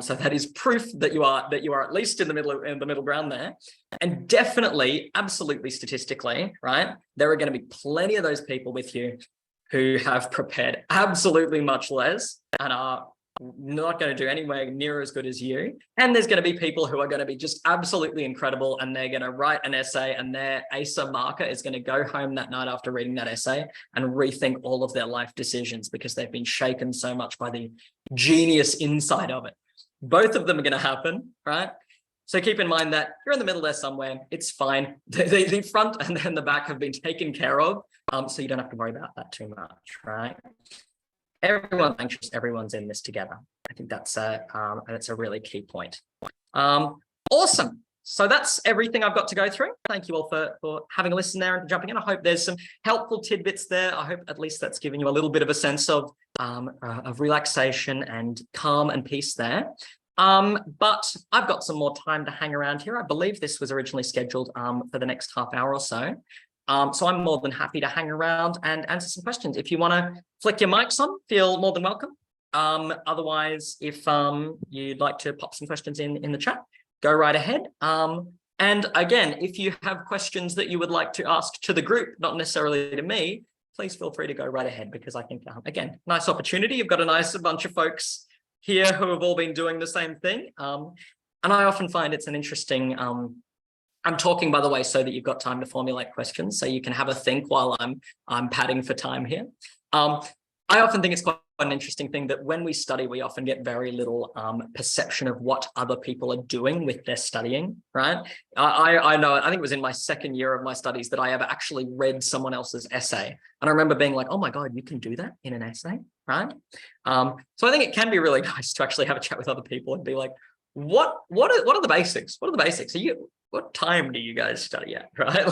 Speaker 1: So that is proof that you are at least in the middle ground there. And definitely, absolutely statistically, right? There are going to be plenty of those people with you who have prepared absolutely much less and are not going to do anywhere near as good as you. And there's going to be people who are going to be just absolutely incredible, and they're going to write an essay, and their ACER marker is going to go home that night after reading that essay and rethink all of their life decisions, because they've been shaken so much by the genius inside of it. Both of them are going to happen, right? So keep in mind that you're in the middle there somewhere. It's fine. The front and then the back have been taken care of. So you don't have to worry about that too much, right? Everyone's anxious, everyone's in this together. I think that's a really key point. Awesome. So that's everything I've got to go through. Thank you all for having a listen there and for jumping in. I hope there's some helpful tidbits there. I hope at least that's given you a little bit of a sense of relaxation and calm and peace there. But I've got some more time to hang around here. I believe this was originally scheduled for the next half hour or so. So I'm more than happy to hang around and answer some questions. If you want to flick your mics on, feel more than welcome. Otherwise, if you'd like to pop some questions in the chat, go right ahead. And again, if you have questions that you would like to ask to the group, not necessarily to me, please feel free to go right ahead, because I think, again, nice opportunity. You've got a nice bunch of folks here who have all been doing the same thing. And I often find it's an interesting, I'm talking, by the way, so that you've got time to formulate questions, so you can have a think while I'm padding for time here. I often think it's quite an interesting thing that when we study, we often get very little perception of what other people are doing with their studying, right? I know, I think it was in my second year of my studies that I ever actually read someone else's essay. And I remember being like, oh my God, you can do that in an essay, right? So I think it can be really nice to actually have a chat with other people and be like, what are the basics? What are the basics? What time do you guys study at, right?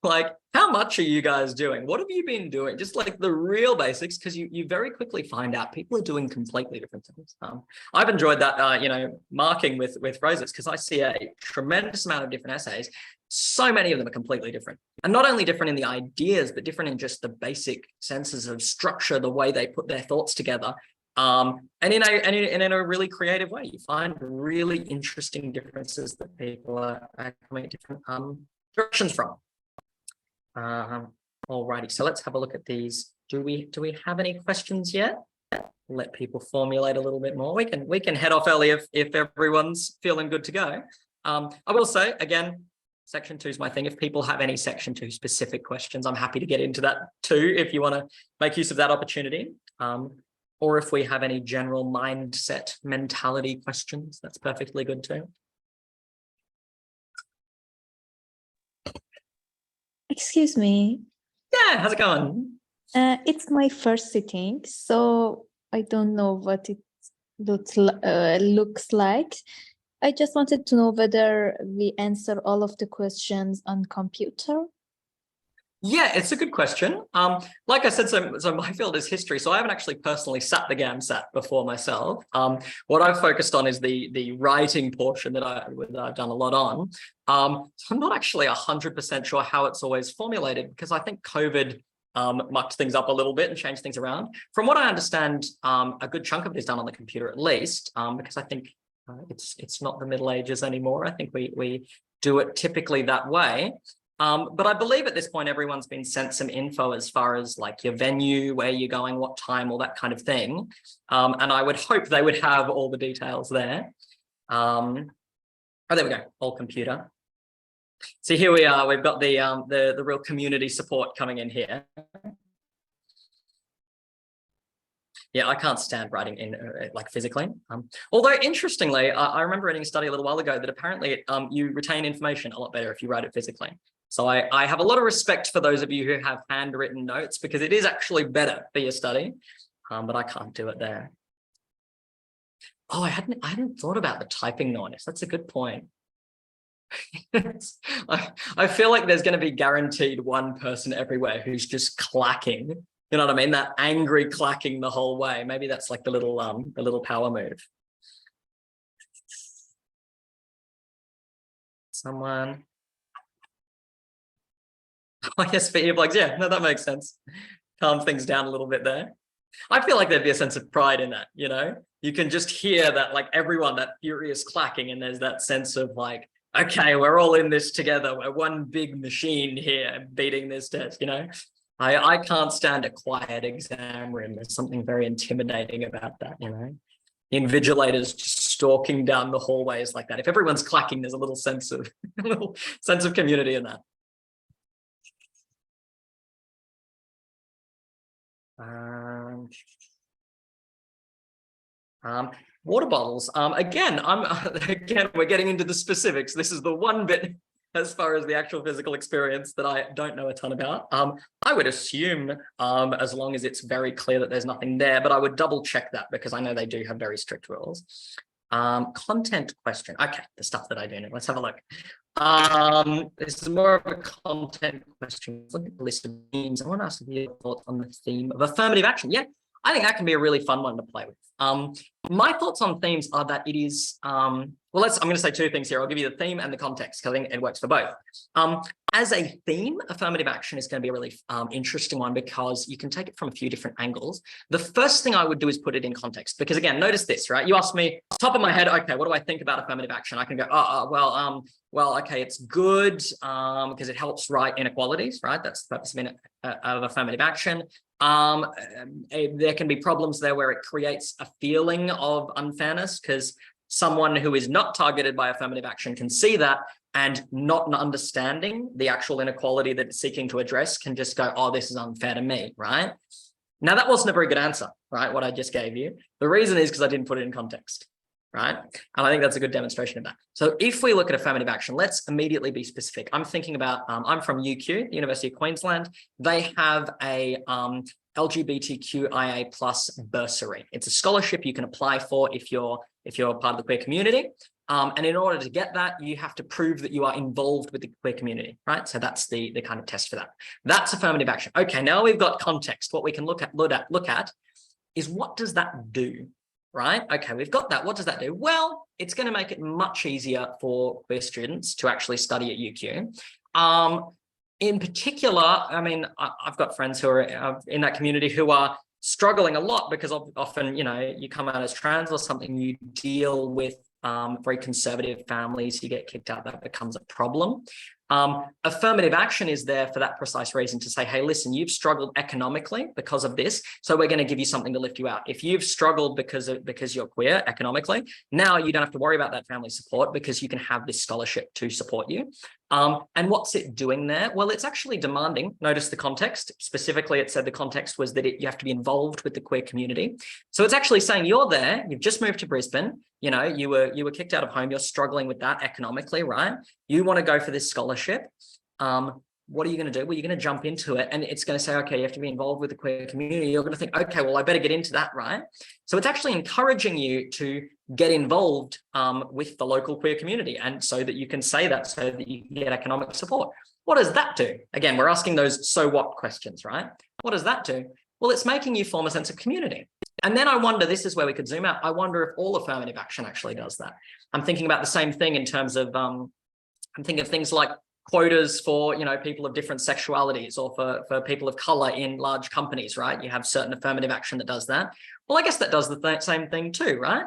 Speaker 1: Like how much are you guys doing? What have you been doing? Just like the real basics, because you very quickly find out people are doing completely different things. I've enjoyed that, marking with Roses, because I see a tremendous amount of different essays. So many of them are completely different, and not only different in the ideas, but different in just the basic senses of structure, the way they put their thoughts together. And in a really creative way, you find really interesting differences that people are coming at different directions from. Alrighty, so let's have a look at these. Do we have any questions yet? Let people formulate a little bit more. We can head off early if everyone's feeling good to go. I will say again, Section 2 is my thing. If people have any Section 2 specific questions, I'm happy to get into that too, if you want to make use of that opportunity. Or if we have any general mindset mentality questions, that's perfectly good too.
Speaker 2: Excuse me.
Speaker 1: Yeah, how's it going?
Speaker 2: It's my first sitting, so I don't know what it looks like. I just wanted to know whether we answer all of the questions on computer.
Speaker 1: Yeah, it's a good question. Like I said, so my field is history, so I haven't actually personally sat the GAMSAT before myself. What I've focused on is the writing portion that I've done a lot on. So I'm not actually 100% sure how it's always formulated, because I think COVID mucked things up a little bit and changed things around. From what I understand, a good chunk of it is done on the computer at least, because I think it's not the Middle Ages anymore. I think we do it typically that way. But I believe at this point, everyone's been sent some info as far as like your venue, where you're going, what time, all that kind of thing. And I would hope they would have all the details there. Oh, there we go, all computer. So here we are, we've got the real community support coming in here. Yeah, I can't stand writing in like physically. Although interestingly, I remember reading a study a little while ago that apparently you retain information a lot better if you write it physically. So I have a lot of respect for those of you who have handwritten notes, because it is actually better for your study, but I can't do it there. Oh, I hadn't thought about the typing noise. That's a good point. I feel like there's going to be guaranteed one person everywhere who's just clacking. You know what I mean? That angry clacking the whole way. Maybe that's like the little power move. Someone. I guess for earplugs, yeah, no, that makes sense. Calm things down a little bit there. I feel like there'd be a sense of pride in that, you know? You can just hear that, like everyone, that furious clacking, and there's that sense of like, okay, we're all in this together. We're one big machine here beating this test, you know? I can't stand a quiet exam room. There's something very intimidating about that, you know? Invigilators just stalking down the hallways like that. If everyone's clacking, there's a little sense of community in that. Water bottles. Again, we're getting into the specifics. This is the one bit as far as the actual physical experience that I don't know a ton about. I would assume, as long as it's very clear that there's nothing there, but I would double check that, because I know they do have very strict rules. Content question. Okay, the stuff that I do know. Let's have a look. This is more of a content question. Look at the list of themes. I want to ask you your thoughts on the theme of affirmative action. Yeah, I think that can be a really fun one to play with. My thoughts on themes are that it is, I'm going to say two things here. I'll give you the theme and the context because I think it works for both. As a theme, affirmative action is going to be a really interesting one because you can take it from a few different angles. The first thing I would do is put it in context because, again, notice this, right? You asked me, top of my head, okay, what do I think about affirmative action? I can go, well, okay, it's good because it helps right inequalities, right? That's the purpose of affirmative action. There can be problems there where it creates a feeling of unfairness because someone who is not targeted by affirmative action can see that and not understanding the actual inequality that it's seeking to address can just go, oh, this is unfair to me, right? Now, that wasn't a very good answer, right? What I just gave you. The reason is because I didn't put it in context, right? And I think that's a good demonstration of that. So if we look at affirmative action, let's immediately be specific. I'm thinking about, I'm from UQ, the University of Queensland. They have a LGBTQIA plus bursary. It's a scholarship you can apply for if you're part of the queer community. And in order to get that, you have to prove that you are involved with the queer community, right? So that's the kind of test for that. That's affirmative action. Okay, now we've got context. What we can look at is what does that do, right? Okay, we've got that. What does that do? Well, it's going to make it much easier for queer students to actually study at UQ. In particular, I mean, I've got friends who are in that community who are struggling a lot because often, you come out as trans or something, you deal with very conservative families, you get kicked out, that becomes a problem. Affirmative action is there for that precise reason to say, hey, listen, you've struggled economically because of this, so we're going to give you something to lift you out. If you've struggled because you're queer economically, now you don't have to worry about that family support because you can have this scholarship to support you. And what's it doing there? Well, it's actually demanding. Notice the context. Specifically, it said the context was that you have to be involved with the queer community. So it's actually saying you're there, you've just moved to Brisbane, you were kicked out of home, you're struggling with that economically, right? You want to go for this scholarship. What are you going to do? Well, you're going to jump into it and it's going to say, okay, you have to be involved with the queer community. You're going to think, okay, well, I better get into that, right? So it's actually encouraging you to get involved with the local queer community, and so that you can say that so that you can get economic support. What does that do? Again, we're asking those so what questions, right? What does that do? Well, it's making you form a sense of community. And then I wonder, this is where we could zoom out. I wonder if all affirmative action actually does that. I'm thinking about the same thing in terms of, I'm thinking of things like quotas for, people of different sexualities or for people of color in large companies, right? You have certain affirmative action that does that. Well, I guess that does the same thing too, right?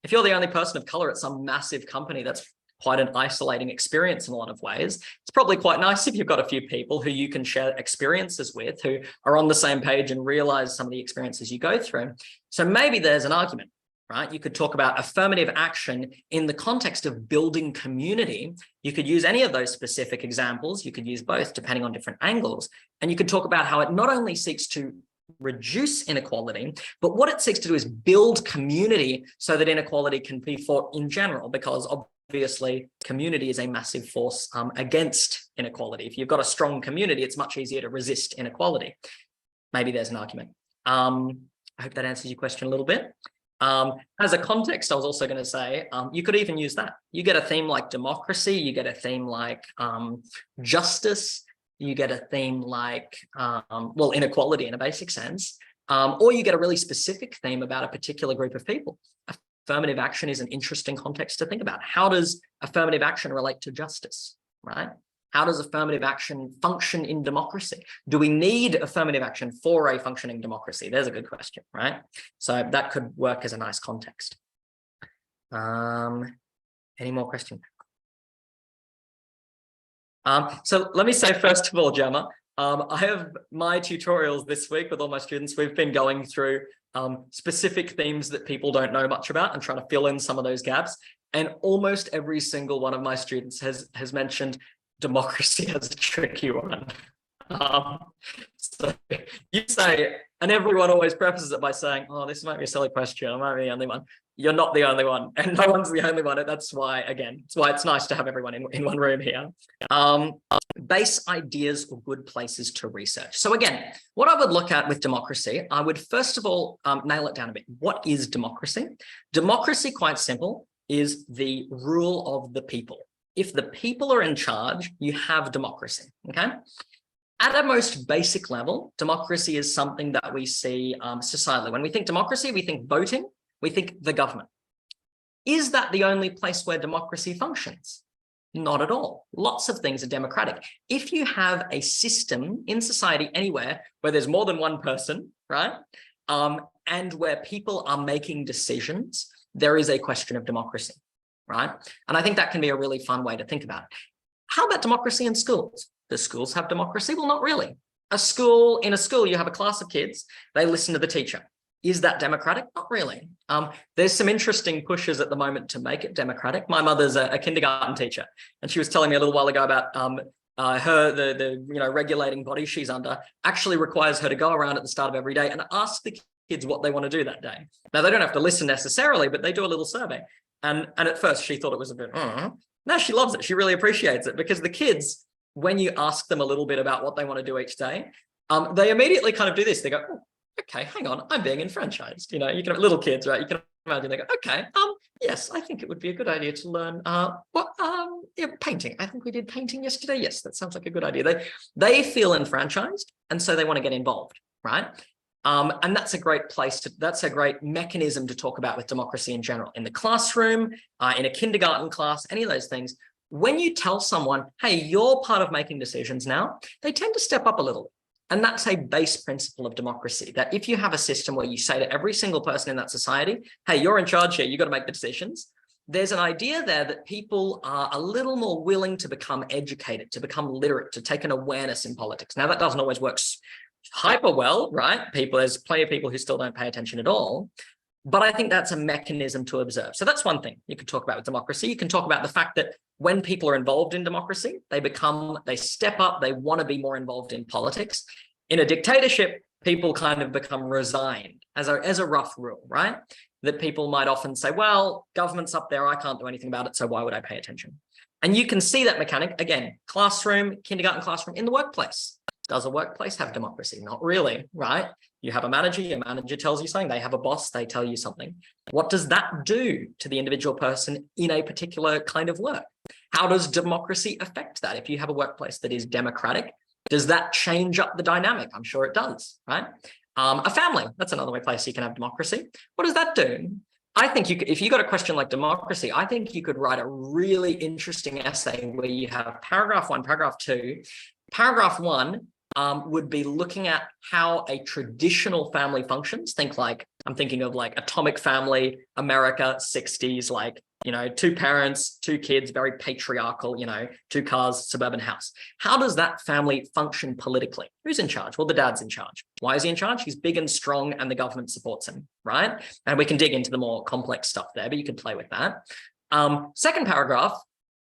Speaker 1: If you're the only person of color at some massive company, that's quite an isolating experience in a lot of ways. It's probably quite nice if you've got a few people who you can share experiences with, who are on the same page and realize some of the experiences you go through. So maybe there's an argument, right? You could talk about affirmative action in the context of building community. You could use any of those specific examples. You could use both depending on different angles. And you could talk about how it not only seeks to reduce inequality, but what it seeks to do is build community so that inequality can be fought in general, because obviously community is a massive force against inequality. If you've got a strong community, it's much easier to resist inequality. Maybe there's an argument. I hope that answers your question a little bit. As a context, I was also going to say, you could even use that. You get a theme like democracy, you get a theme like justice, you get a theme like, inequality in a basic sense, or you get a really specific theme about a particular group of people. Affirmative action is an interesting context to think about. How does affirmative action relate to justice, right? How does affirmative action function in democracy? Do we need affirmative action for a functioning democracy? There's a good question, right? So that could work as a nice context. Any more questions? So let me say, first of all, Gemma, I have my tutorials this week with all my students. We've been going through specific themes that people don't know much about and trying to fill in some of those gaps. And almost every single one of my students has mentioned democracy as a tricky one. So you say, and everyone always prefaces it by saying, oh, this might be a silly question, I might be the only one. You're not the only one, and no one's the only one. That's why, again, it's why it's nice to have everyone in one room here. base ideas or good places to research. So again, what I would look at with democracy, I would first of all nail it down a bit. What is democracy? Democracy, quite simple, is the rule of the people. If the people are in charge, you have democracy, okay? At a most basic level, democracy is something that we see societally. When we think democracy, we think voting, we think the government. Is that the only place where democracy functions? Not at all. Lots of things are democratic. If you have a system in society anywhere where there's more than one person, right? And where people are making decisions, there is a question of democracy, right? And I think that can be a really fun way to think about it. How about democracy in schools? Do schools have democracy? Well, not really. In a school, you have a class of kids, they listen to the teacher. Is that democratic? Not really. There's some interesting pushes at the moment to make it democratic. My mother's a kindergarten teacher, and she was telling me a little while ago about the regulating body she's under actually requires her to go around at the start of every day and ask the kids what they want to do that day. Now, they don't have to listen necessarily, but they do a little survey. And at first she thought it was a bit, no, she loves it. She really appreciates it, because the kids, when you ask them a little bit about what they want to do each day, they immediately kind of do this. They go, oh, okay, hang on, I'm being enfranchised. You can have little kids, right? You can imagine they go, okay, yes, I think it would be a good idea to learn painting. I think we did painting yesterday. Yes, that sounds like a good idea. They feel enfranchised, and so they want to get involved, right? And that's a great that's a great mechanism to talk about with democracy in general. In the classroom, in a kindergarten class, any of those things, when you tell someone, hey, you're part of making decisions now, they tend to step up a little. And that's a base principle of democracy, that if you have a system where you say to every single person in that society, hey, you're in charge here, you've got to make the decisions, there's an idea there that people are a little more willing to become educated, to become literate, to take an awareness in politics. Now, that doesn't always work hyper well, right? There's plenty of people who still don't pay attention at all. But I think that's a mechanism to observe. So that's one thing you could talk about with democracy. You can talk about the fact that when people are involved in democracy, they step up, they want to be more involved in politics. In a dictatorship, people kind of become resigned as a rough rule, right? That people might often say, well, government's up there, I can't do anything about it, so why would I pay attention? And you can see that mechanic, again, classroom, kindergarten classroom, in the workplace. Does a workplace have democracy? Not really, right? You have a manager, your manager tells you something, they have a boss, they tell you something. What does that do to the individual person in a particular kind of work? How does democracy affect that? If you have a workplace that is democratic, does that change up the dynamic? I'm sure it does, right? A family, that's another place you can have democracy. What does that do? I think if you got a question like democracy, I think you could write a really interesting essay where you have paragraph 1, paragraph 2. Paragraph 1 would be looking at how a traditional family functions. I'm thinking of like Atomic Family, America, 60s, like, 2 parents, 2 kids, very patriarchal, 2 cars, suburban house. How does that family function politically? Who's in charge? Well, the dad's in charge. Why is he in charge? He's big and strong and the government supports him, right? And we can dig into the more complex stuff there, but you could play with that. Second paragraph,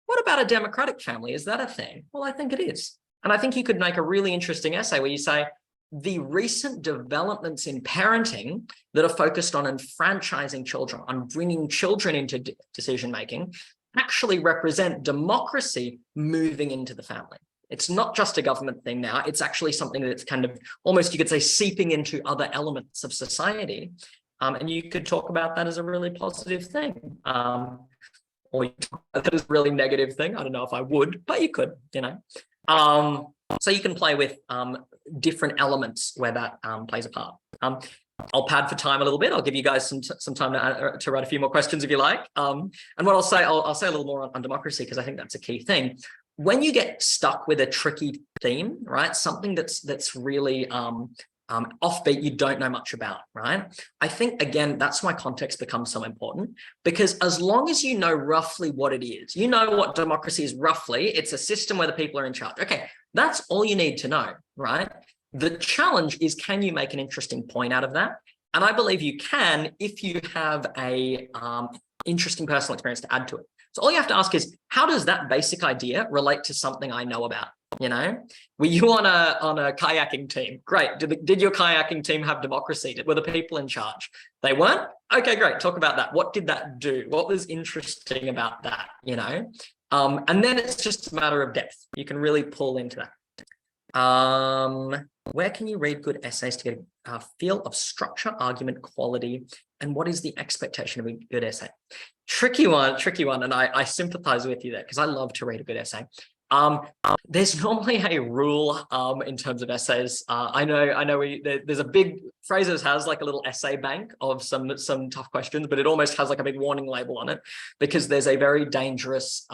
Speaker 1: what about a democratic family? Is that a thing? Well, I think it is. And I think you could make a really interesting essay where you say, the recent developments in parenting that are focused on enfranchising children, on bringing children into decision-making, actually represent democracy moving into the family. It's not just a government thing now. It's actually something that's kind of almost, you could say, seeping into other elements of society. And you could talk about that as a really positive thing. Or you talk about that as a really negative thing. I don't know if I would, but you could, So you can play with different elements where that plays a part. I'll pad for time a little bit. I'll give you guys some time to write a few more questions if you like. And what I'll say a little more on democracy, because I think that's a key thing. When you get stuck with a tricky theme, right? Something that's really offbeat, you don't know much about, right? I think, again, that's why context becomes so important, because as long as you know roughly what it is, you know what democracy is roughly, it's a system where the people are in charge. Okay, that's all you need to know, right? The challenge is, can you make an interesting point out of that? And I believe you can if you have a interesting personal experience to add to it. So all you have to ask is, how does that basic idea relate to something I know about? Were you on a kayaking team? Great. Did your kayaking team have democracy? Were the people in charge? They weren't? Okay, great. Talk about that. What did that do? What was interesting about that? And then it's just a matter of depth. You can really pull into that. Where can you read good essays to get a feel of structure, argument, quality, and what is the expectation of a good essay? Tricky one, and I sympathize with you there because I love to read a good essay. There's normally a rule in terms of essays. I know there's a big, Fraser's has like a little essay bank of some tough questions, but it almost has like a big warning label on it because there's a very dangerous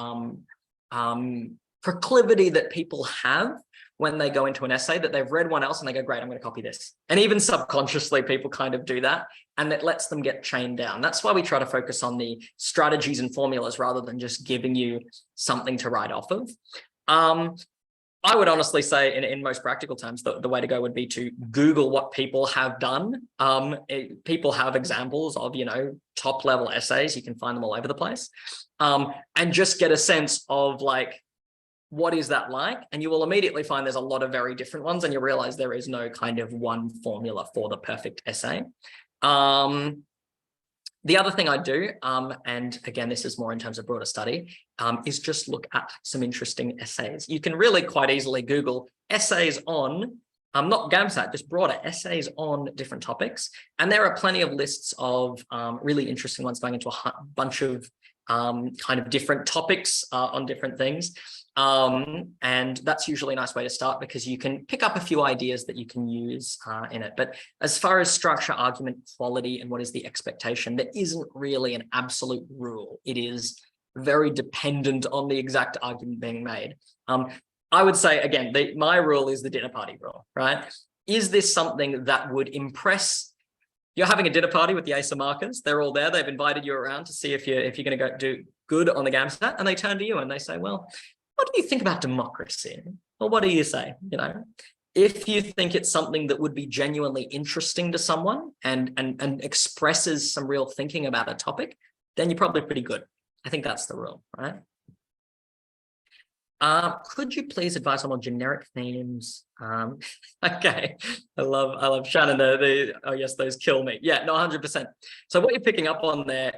Speaker 1: proclivity that people have when they go into an essay that they've read one else and they go, great, I'm going to copy this. And even subconsciously, people kind of do that, and it lets them get chained down. That's why we try to focus on the strategies and formulas rather than just giving you something to write off of. I would honestly say in most practical terms, the way to go would be to Google what people have done. People have examples of, top level essays. You can find them all over the place. And just get a sense of like, what is that like? And you will immediately find there's a lot of very different ones, and you'll realize there is no kind of one formula for the perfect essay. The other thing I do, and again, this is more in terms of broader study, is just look at some interesting essays. You can really quite easily Google essays on, not GAMSAT, just broader essays on different topics. And there are plenty of lists of really interesting ones going into a bunch of kind of different topics on different things. And that's usually a nice way to start because you can pick up a few ideas that you can use in it. But as far as structure, argument, quality, and what is the expectation, there isn't really an absolute rule. It is very dependent on the exact argument being made. I would say, again, my rule is the dinner party rule, right? Is this something that would impress? You're having a dinner party with the Ace of Markers. They're all there. They've invited you around to see if you're going to go do good on the GAMSAT, and they turn to you and they say, well, what do you think about democracy? Well, what do you say? If you think it's something that would be genuinely interesting to someone and expresses some real thinking about a topic, then you're probably pretty good. I think that's the rule, right? Could you please advise on more generic themes? Okay, I love Shannon. Oh yes, those kill me. Yeah, no, 100%. So what you're picking up on there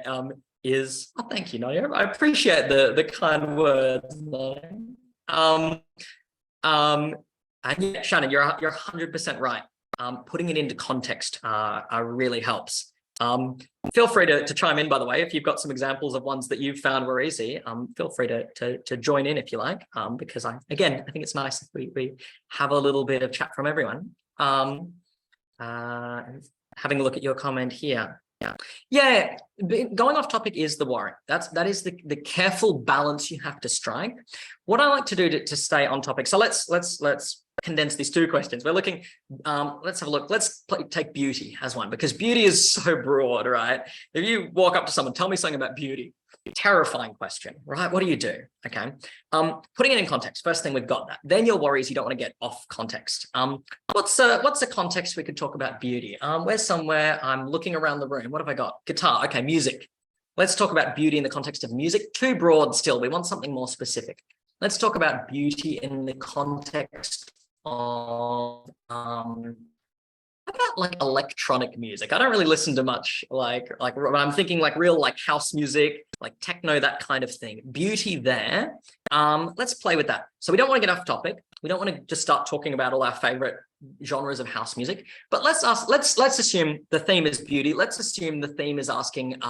Speaker 1: is, oh, thank you, Nadia. I appreciate the kind words. And yeah, Shannon, you're 100% right. Putting it into context really helps. Feel free to chime in, by the way, if you've got some examples of ones that you've found were easy. Feel free to join in if you like, because I think it's nice if we have a little bit of chat from everyone. Having a look at your comment here. Yeah, going off topic is the worry. That is the careful balance you have to strike. What I like to do to stay on topic. So let's condense these two questions. We're looking, let's have a look. Let's take beauty as one, because beauty is so broad, right? If you walk up to someone, tell me something about beauty, terrifying question, right? What do you do? Okay. Putting it in context. First thing, we've got that. Then your worry is you don't want to get off context. What's a context we could talk about beauty? Where's somewhere I'm looking around the room. What have I got? Guitar. Okay. Music. Let's talk about beauty in the context of music. Too broad still. We want something more specific. Let's talk about beauty in the context of about like electronic music. I don't really listen to much like I'm thinking like real like house music, like techno, that kind of thing. Beauty there. Let's play with that. So we don't want to get off topic. We don't want to just start talking about all our favorite genres of house music. But let's assume the theme is beauty. Let's assume the theme is asking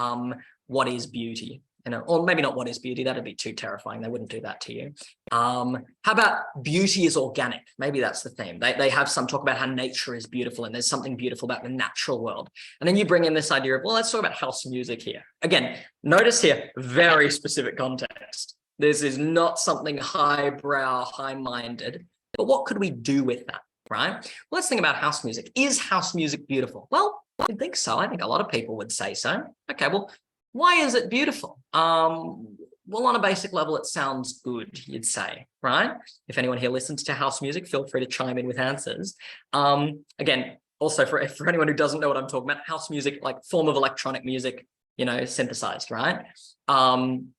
Speaker 1: what is beauty? Or maybe not what is beauty, that'd be too terrifying. They wouldn't do that to you. How about beauty is organic? Maybe that's the theme. They have some talk about how nature is beautiful and there's something beautiful about the natural world. And then you bring in this idea of, well, let's talk about house music here. Again, notice here, very specific context. This is not something highbrow, high-minded, but what could we do with that, right? Well, let's think about house music. Is house music beautiful? Well, I think so. I think a lot of people would say so. Okay, well, why is it beautiful? Well, on a basic level, it sounds good, you'd say, right? If anyone here listens to house music, feel free to chime in with answers. Again, also for anyone who doesn't know what I'm talking about, house music, like form of electronic music, synthesized, right? I'm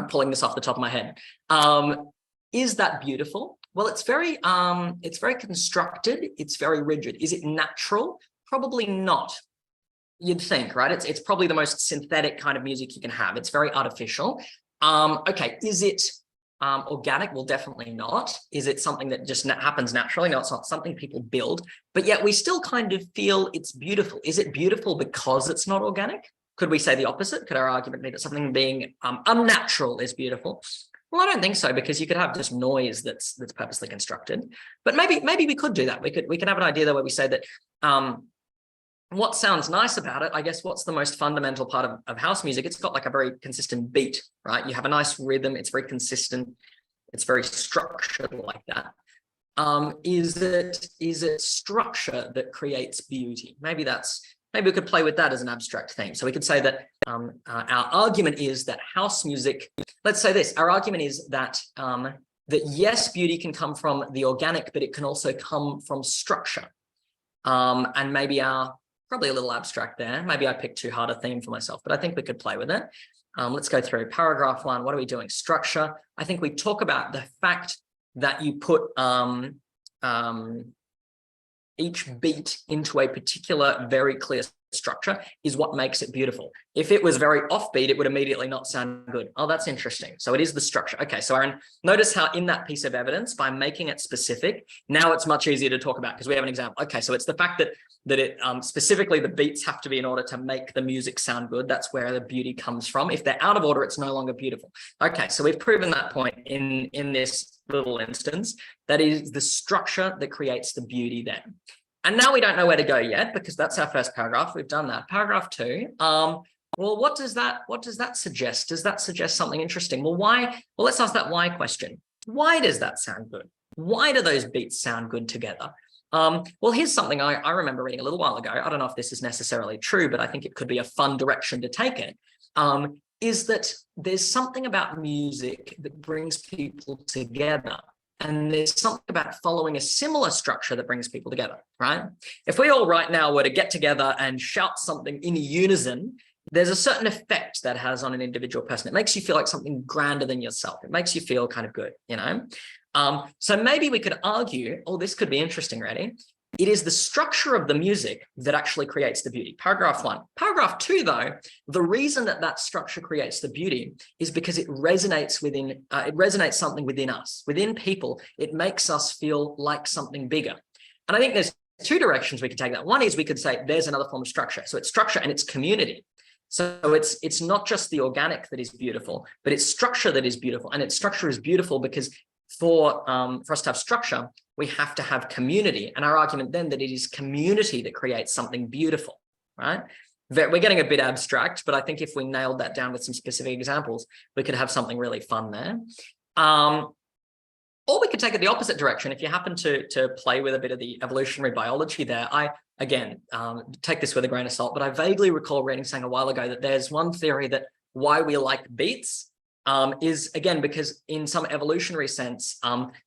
Speaker 1: pulling this off the top of my head. Is that beautiful? Well, it's very constructed. It's very rigid. Is it natural? Probably not. You'd think, right? It's probably the most synthetic kind of music you can have. It's very artificial. Okay, is it organic? Well, definitely not. Is it something that just happens naturally? No, it's not something people build, but yet we still kind of feel it's beautiful. Is it beautiful because it's not organic? Could we say the opposite? Could our argument be that something being unnatural is beautiful? Well, I don't think so, because you could have just noise that's purposely constructed. But maybe we could do that. We could have an idea there where we say that what sounds nice about it, I guess what's the most fundamental part of house music? It's got like a very consistent beat, right? You have a nice rhythm, it's very consistent, it's very structured like that. Is it structure that creates beauty? Maybe we could play with that as an abstract theme. So we could say that our argument is that house music, let's say this, our argument is that that yes, beauty can come from the organic, but it can also come from structure. And maybe probably a little abstract there. Maybe I picked too hard a theme for myself, but I think we could play with it. Let's go through paragraph 1. What are we doing? Structure. I think we talk about the fact that you put each beat into a particular very clear structure is what makes it beautiful. If it was very offbeat, it would immediately not sound good. Oh, that's interesting. So it is the structure. Okay, so Aaron, notice how in that piece of evidence, by making it specific, now it's much easier to talk about because we have an example. Okay, so it's the fact that it specifically the beats have to be in order to make the music sound good. That's where the beauty comes from. If they're out of order, it's no longer beautiful. Okay, so we've proven that point in this little instance. That is the structure that creates the beauty then. And now we don't know where to go yet, because that's our first paragraph. We've done that. Paragraph 2. Well, what does that suggest? Does that suggest something interesting? Well, why? Well, let's ask that why question. Why does that sound good? Why do those beats sound good together? Well, here's something I remember reading a little while ago. I don't know if this is necessarily true, but I think it could be a fun direction to take it. Is that there's something about music that brings people together. And there's something about following a similar structure that brings people together, right? If we all right now were to get together and shout something in unison, there's a certain effect that has on an individual person. It makes you feel like something grander than yourself. It makes you feel kind of good, you know? So maybe we could argue, oh, this could be interesting, ready? It is the structure of the music that actually creates the beauty. Paragraph 1. Paragraph 2, though, the reason that structure creates the beauty is because it resonates something within us, within people. It makes us feel like something bigger. And I think there's 2 directions we could take that. One is we could say there's another form of structure. So it's structure and it's community. So it's not just the organic that is beautiful, but it's structure that is beautiful. And its structure is beautiful because for us to have structure, we have to have community. And our argument then that it is community that creates something beautiful, right? We're getting a bit abstract, but I think if we nailed that down with some specific examples, we could have something really fun there. Or we could take it the opposite direction. If you happen to play with a bit of the evolutionary biology there, again, take this with a grain of salt, but I vaguely recall reading saying a while ago that there's one theory that why we like beats is, again, because in some evolutionary sense,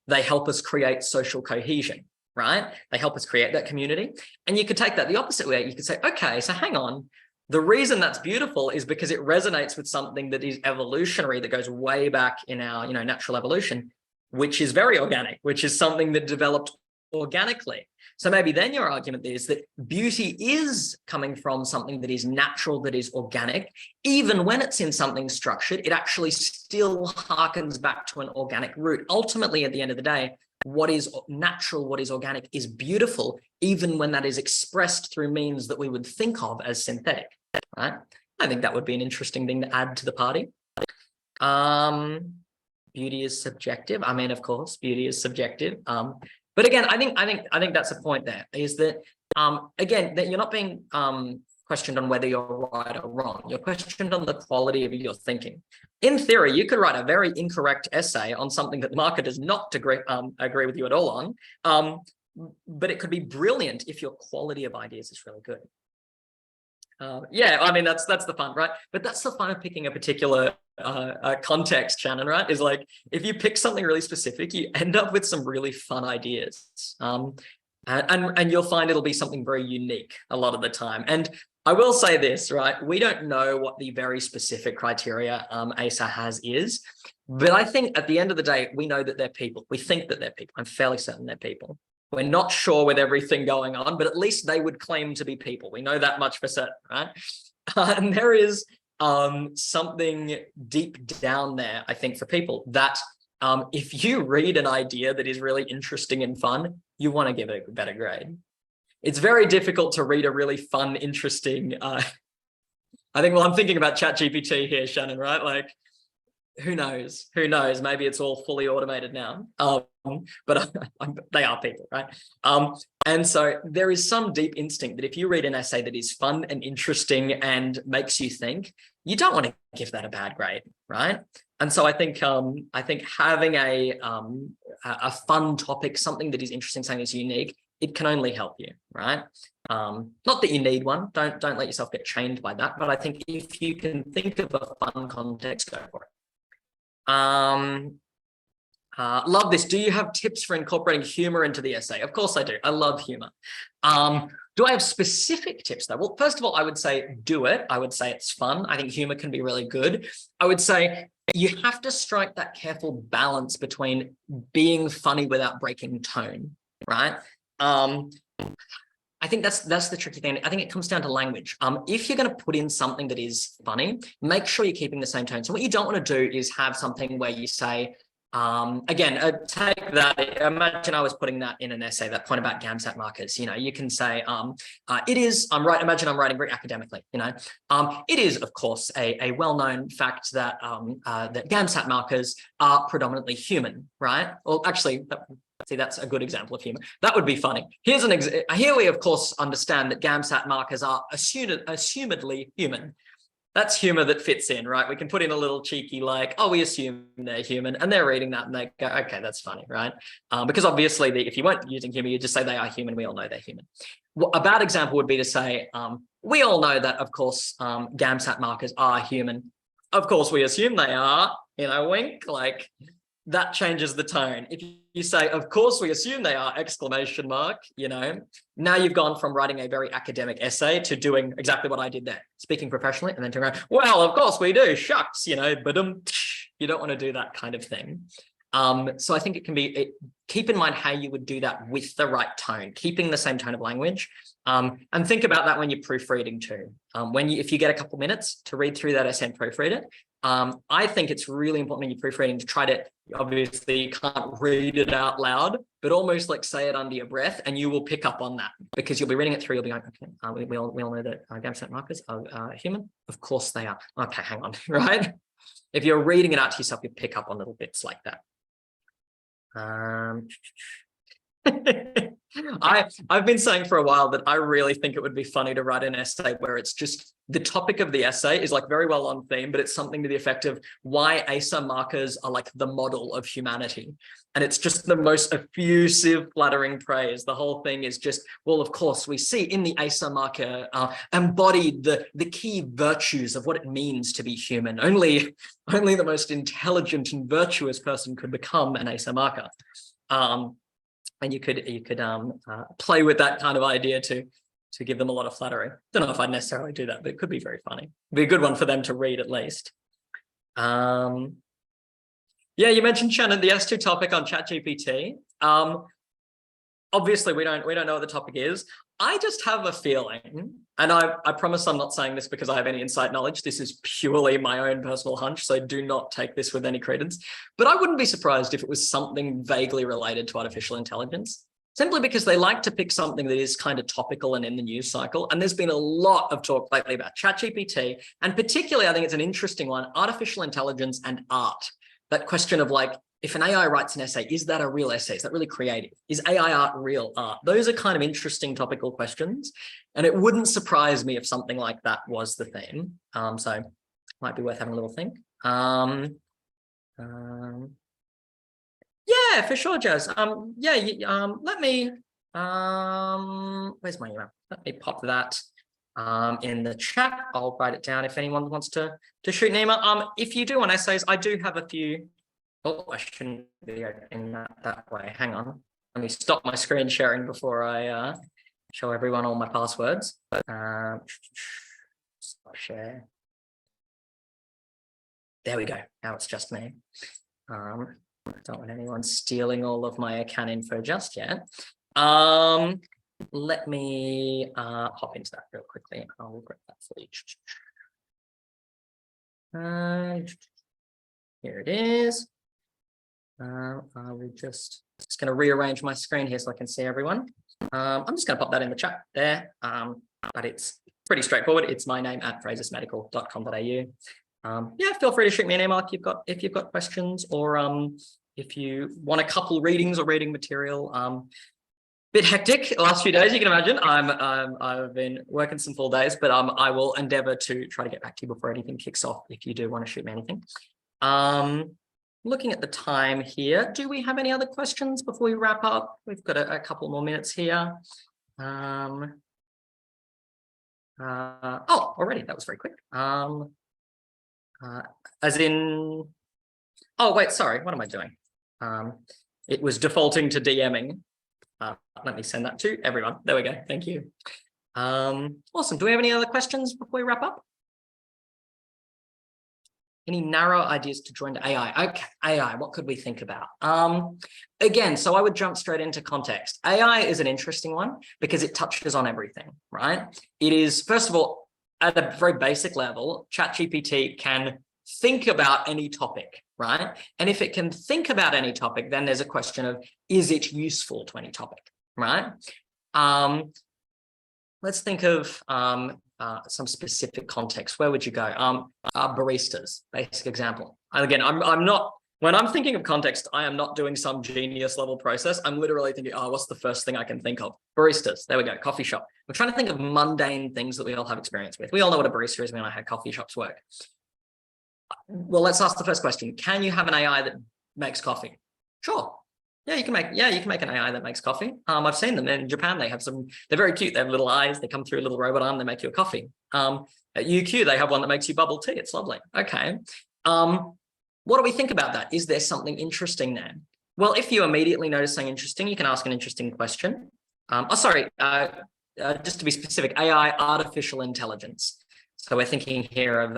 Speaker 1: they help us create social cohesion, right? They help us create that community. And you could take that the opposite way. You could say, okay, so hang on. The reason that's beautiful is because it resonates with something that is evolutionary, that goes way back in our, natural evolution, which is very organic, which is something that developed organically. So maybe then your argument is that beauty is coming from something that is natural, that is organic. Even when it's in something structured, it actually still harkens back to an organic root. Ultimately, at the end of the day, what is natural, what is organic is beautiful, even when that is expressed through means that we would think of as synthetic, right? I think that would be an interesting thing to add to the party. Beauty is subjective. I mean, of course, beauty is subjective. But again, I think that's a point there, is that, again, that you're not being questioned on whether you're right or wrong. You're questioned on the quality of your thinking. In theory, you could write a very incorrect essay on something that the marker does not agree with you at all on, but it could be brilliant if your quality of ideas is really good. Yeah, I mean, that's the fun, right? But that's the fun of picking a particular context, Shannon, right? Is like, if you pick something really specific, you end up with some really fun ideas. And you'll find it'll be something very unique a lot of the time. And I will say this, right? We don't know what the very specific criteria ASA has is, but I think at the end of the day, we know that they're people. We think that they're people. I'm fairly certain they're people. We're not sure with everything going on, but at least they would claim to be people. We know that much for certain, right? And there is something deep down there, I think, for people that if you read an idea that is really interesting and fun, you want to give it a better grade. It's very difficult to read a really fun, interesting, I think, well, I'm thinking about ChatGPT here, Shannon, right? Like, who knows? Who knows? Maybe it's all fully automated now. But they are people, right? And so there is some deep instinct that if you read an essay that is fun and interesting and makes you think, you don't want to give that a bad grade, right? And so I think having a fun topic, something that is interesting, something that's unique, it can only help you, right? Not that you need one. Don't let yourself get chained by that. But I think if you can think of a fun context, go for it. Love this. Do you have tips for incorporating humor into the essay? Of course I do. I love humor. Do I have specific tips though? Well, first of all, I would say do it. I would say it's fun. I think humor can be really good. I would say you have to strike that careful balance between being funny without breaking tone, right? I think that's the tricky thing. I think it comes down to language. If you're going to put in something that is funny, make sure you're keeping the same tone. So what you don't want to do is have something where you say, again, take that. Imagine I was putting that in an essay, that point about Gamsat markers. You know, you can say, it is, imagine I'm writing very academically, you know, it is, of course, a well-known fact that, that Gamsat markers are predominantly human, right? Well, actually, see, that's a good example of humor. That would be funny. Here's an here we, of course, understand that Gamsat markers are assumedly human. That's humor that fits in, right? We can put in a little cheeky like, oh, we assume they're human, and they're reading that and they go, okay, that's funny, right? Because obviously, if you weren't using humor, you just say they are human. We all know they're human. A bad example would be to say, we all know that, of course, Gamsat markers are human. Of course, we assume they are, you know, wink, like that changes the tone. If you say, of course, we assume they are, exclamation mark, you know, now you've gone from writing a very academic essay to doing exactly what I did there, speaking professionally, and then turning around, well, of course we do, shucks, you know, but you don't want to do that kind of thing. So I think it can be, keep in mind how you would do that with the right tone, keeping the same tone of language. And think about that when you're proofreading too. If you get a couple minutes to read through that essay and proofread it, I think it's really important when you're proofreading to try to, obviously you can't read it out loud, but almost like say it under your breath, and you will pick up on that because you'll be reading it through. You'll be like, okay, we all know that Gamsat markers are human. Of course they are. Okay, hang on, right? If you're reading it out to yourself, you pick up on little bits like that. I've been saying for a while that I really think it would be funny to write an essay where it's just the topic of the essay is like very well on theme, but it's something to the effect of why ASA markers are like the model of humanity. And it's just the most effusive, flattering praise. The whole thing is just, well, of course, we see in the ASA marker embodied the key virtues of what it means to be human. Only the most intelligent and virtuous person could become an ASA marker. And you could play with that kind of idea to give them a lot of flattery. Don't know if I'd necessarily do that, but it could be very funny. It'd be a good one for them to read at least. Yeah, you mentioned, Shannon, the S2 topic on ChatGPT. Obviously, we don't know what the topic is. I just have a feeling, and I promise I'm not saying this because I have any inside knowledge. This is purely my own personal hunch, so do not take this with any credence. But I wouldn't be surprised if it was something vaguely related to artificial intelligence, simply because they like to pick something that is kind of topical and in the news cycle. And there's been a lot of talk lately about ChatGPT, and particularly, I think it's an interesting one, artificial intelligence and art. That question of like, if an AI writes an essay, is that a real essay? Is that really creative? Is AI art real art? Those are kind of interesting topical questions. And it wouldn't surprise me if something like that was the theme. So might be worth having a little think. Yeah, for sure, Jazz. Let me, where's my email? Let me pop that in the chat. I'll write it down if anyone wants to shoot an email. If you do want essays, I do have a few. Oh, I shouldn't be opening that way. Hang on. Let me stop my screen sharing before I show everyone all my passwords. Stop share. There we go. Now it's just me. I don't want anyone stealing all of my account info just yet. Let me hop into that real quickly. I'll grab that for you. Here it is. I will just going to rearrange my screen here so I can see everyone. I'm just going to pop that in the chat there, but it's pretty straightforward. It's my name at frasersmedical.com.au. Yeah, feel free to shoot me an email if you've got questions, or if you want a couple readings or reading material. Bit hectic the last few days, you can imagine. I've been working some full days, but I will endeavour to try to get back to you before anything kicks off if you do want to shoot me anything. Looking at the time here, do we have any other questions before we wrap up? We've got a couple more minutes here. Already, that was very quick. As in, oh wait, sorry, what am I doing? It was defaulting to DMing. Let me send that to everyone. There we go. Thank you. Awesome. Do we have any other questions before we wrap up? Any narrow ideas to join AI? Okay, AI, what could we think about? Again, so I would jump straight into context. AI is an interesting one because it touches on everything, right? It is, first of all, at a very basic level, ChatGPT can think about any topic, right? And if it can think about any topic, then there's a question of, is it useful to any topic, right? Let's think of some specific context. Where would you go? Baristas, basic example. And again, I'm not, when I'm thinking of context, I am not doing some genius level process. I'm literally thinking, oh, what's the first thing I can think of? Baristas, there we go, coffee shop. We're trying to think of mundane things that we all have experience with. We all know what a barista is. We know how coffee shops work. Well, let's ask the first question. Can you have an AI that makes coffee? Sure. Yeah, you can make an AI that makes coffee. I've seen them in Japan. They have some, they're very cute. They have little eyes. They come through a little robot arm. They make you a coffee. At UQ, they have one that makes you bubble tea. It's lovely. Okay. What do we think about that? Is there something interesting there? Well, if you immediately notice something interesting, you can ask an interesting question. Just to be specific, AI, artificial intelligence. So we're thinking here of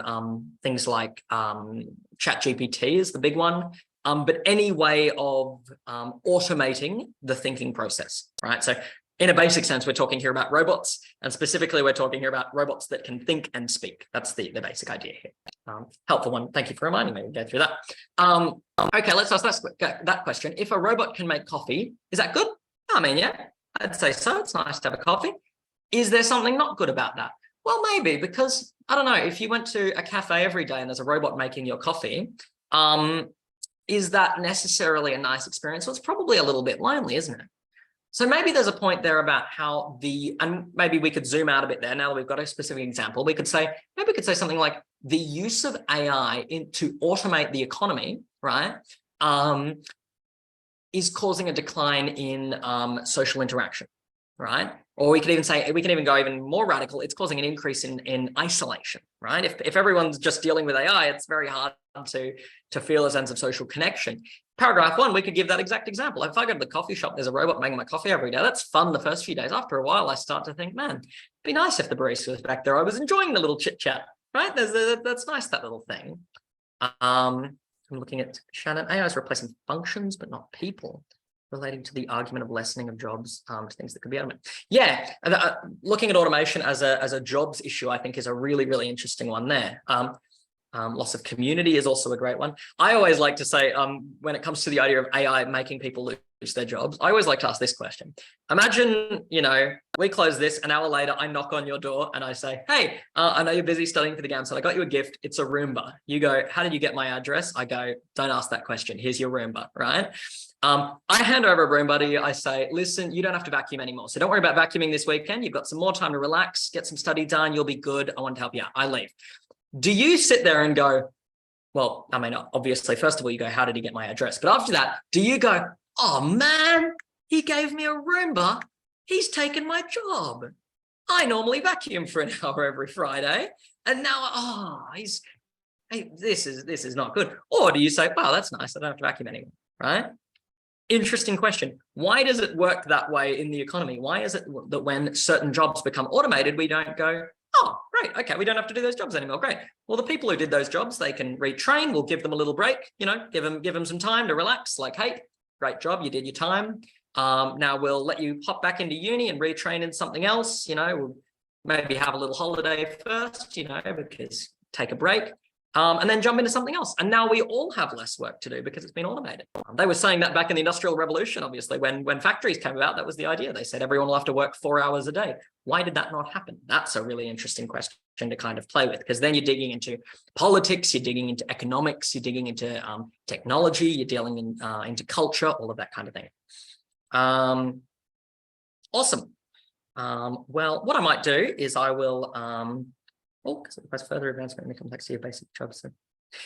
Speaker 1: things like ChatGPT is the big one, but any way of automating the thinking process, right? So in a basic sense, we're talking here about robots, and specifically we're talking here about robots that can think and speak. That's the basic idea here. Helpful one. Thank you for reminding me to go through that. Okay, let's ask that question. If a robot can make coffee, is that good? I mean, yeah, I'd say so. It's nice to have a coffee. Is there something not good about that? Well, maybe, because I don't know, if you went to a cafe every day and there's a robot making your coffee, is that necessarily a nice experience? Well, it's probably a little bit lonely, isn't it? So maybe there's a point there about how and maybe we could zoom out a bit there. Now that we've got a specific example, maybe we could say something like the use of AI to automate the economy, right, is causing a decline in social interaction, right? Or we could even say, we can even go even more radical. It's causing an increase in isolation, right? If everyone's just dealing with AI, it's very hard to feel a sense of social connection. Paragraph 1, we could give that exact example. If I go to the coffee shop, there's a robot making my coffee every day. That's fun the first few days. After a while, I start to think, man, it'd be nice if the barista was back there. I was enjoying the little chit chat, right? That's nice, that little thing. I'm looking at Shannon. AI is replacing functions, but not people, relating to the argument of lessening of jobs to things that could be automated. Yeah, looking at automation as a jobs issue, I think is a really, really interesting one there. Loss of community is also a great one. I always like to say, when it comes to the idea of AI making people lose their jobs, I always like to ask this question. Imagine, we close this, an hour later, I knock on your door and I say, hey, I know you're busy studying for the GAMSAT. I got you a gift. It's a Roomba. You go, how did you get my address? I go, don't ask that question. Here's your Roomba, right? I hand over a Roomba to you. I say, listen, you don't have to vacuum anymore. So don't worry about vacuuming this weekend. You've got some more time to relax, get some study done. You'll be good. I want to help you out. I leave. Do you sit there and go, well, I mean, obviously, first of all, you go, how did he get my address? But after that, do you go, oh man, he gave me a Roomba. He's taken my job. I normally vacuum for an hour every Friday. And now, this is not good. Or do you say, wow, that's nice. I don't have to vacuum anymore, right? Interesting question. Why does it work that way in the economy? Why is it that when certain jobs become automated, we don't go, oh, great, okay, we don't have to do those jobs anymore, great. Well, the people who did those jobs, they can retrain, we'll give them a little break, give them some time to relax, like, hey, great job, you did your time. Now we'll let you hop back into uni and retrain in something else, we'll maybe have a little holiday first, because take a break. and then jump into something else. And now we all have less work to do because it's been automated. They were saying that back in the Industrial Revolution, obviously, when factories came about, that was the idea. They said everyone will have to work 4 hours a day. Why did that not happen? That's a really interesting question to kind of play with, because then you're digging into politics, you're digging into economics, you're digging into technology, you're dealing into culture, all of that kind of thing. Awesome. Well, what I might do is I will, because it requires further advancement in the complexity of basic jobs. So,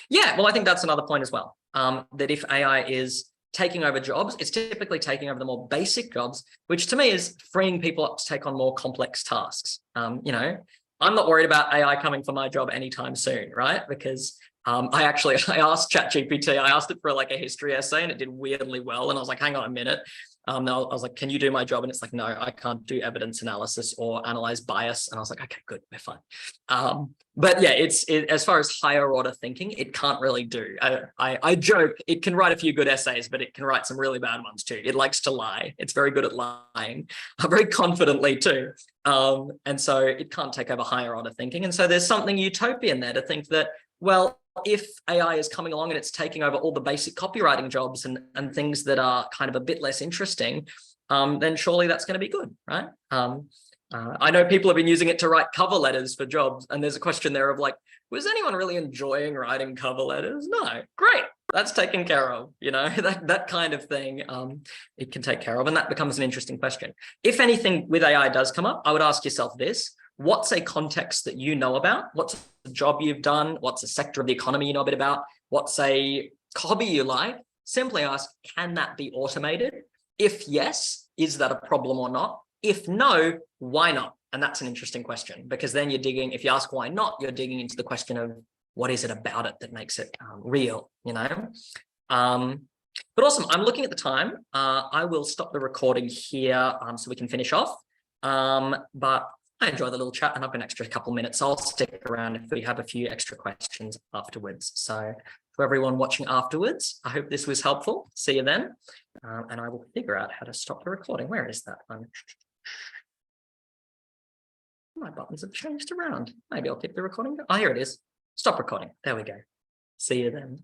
Speaker 1: yeah, well, I think that's another point as well, that if AI is taking over jobs, it's typically taking over the more basic jobs, which to me is freeing people up to take on more complex tasks. You know, I'm not worried about AI coming for my job anytime soon, right? Because I asked ChatGPT, I asked it for like a history essay and it did weirdly well. And I was like, hang on a minute. I was like, can you do my job? And it's like, no, I can't do evidence analysis or analyze bias. And I was like, okay, good, we're fine. But yeah, as far as higher order thinking, it can't really do. I joke, it can write a few good essays, but it can write some really bad ones too. It likes to lie. It's very good at lying, very confidently too. And so it can't take over higher order thinking. And so there's something utopian there to think that, well, if AI is coming along and it's taking over all the basic copywriting jobs and things that are kind of a bit less interesting, then surely that's going to be good, right? I know people have been using it to write cover letters for jobs, and there's a question there of like, was anyone really enjoying writing cover letters? No, great, that's taken care of, you know, that kind of thing, it can take care of, and that becomes an interesting question. If anything with AI does come up, I would ask yourself this: what's a context that you know about? What's a job you've done? What's a sector of the economy you know a bit about? What's a hobby you like? Simply ask, can that be automated? If yes, is that a problem or not? If no, why not? And that's an interesting question, because then you're digging, if you ask why not, you're digging into the question of what is it about it that makes it real, you know? But awesome, I'm looking at the time. I will stop the recording here so we can finish off. But I enjoy the little chat and I've got an extra couple minutes. I'll stick around if we have a few extra questions afterwards. So for everyone watching afterwards, I hope this was helpful. See you then. And I will figure out how to stop the recording. Where is that one? My buttons have changed around. Maybe I'll keep the recording. Oh, here it is. Stop recording. There we go. See you then.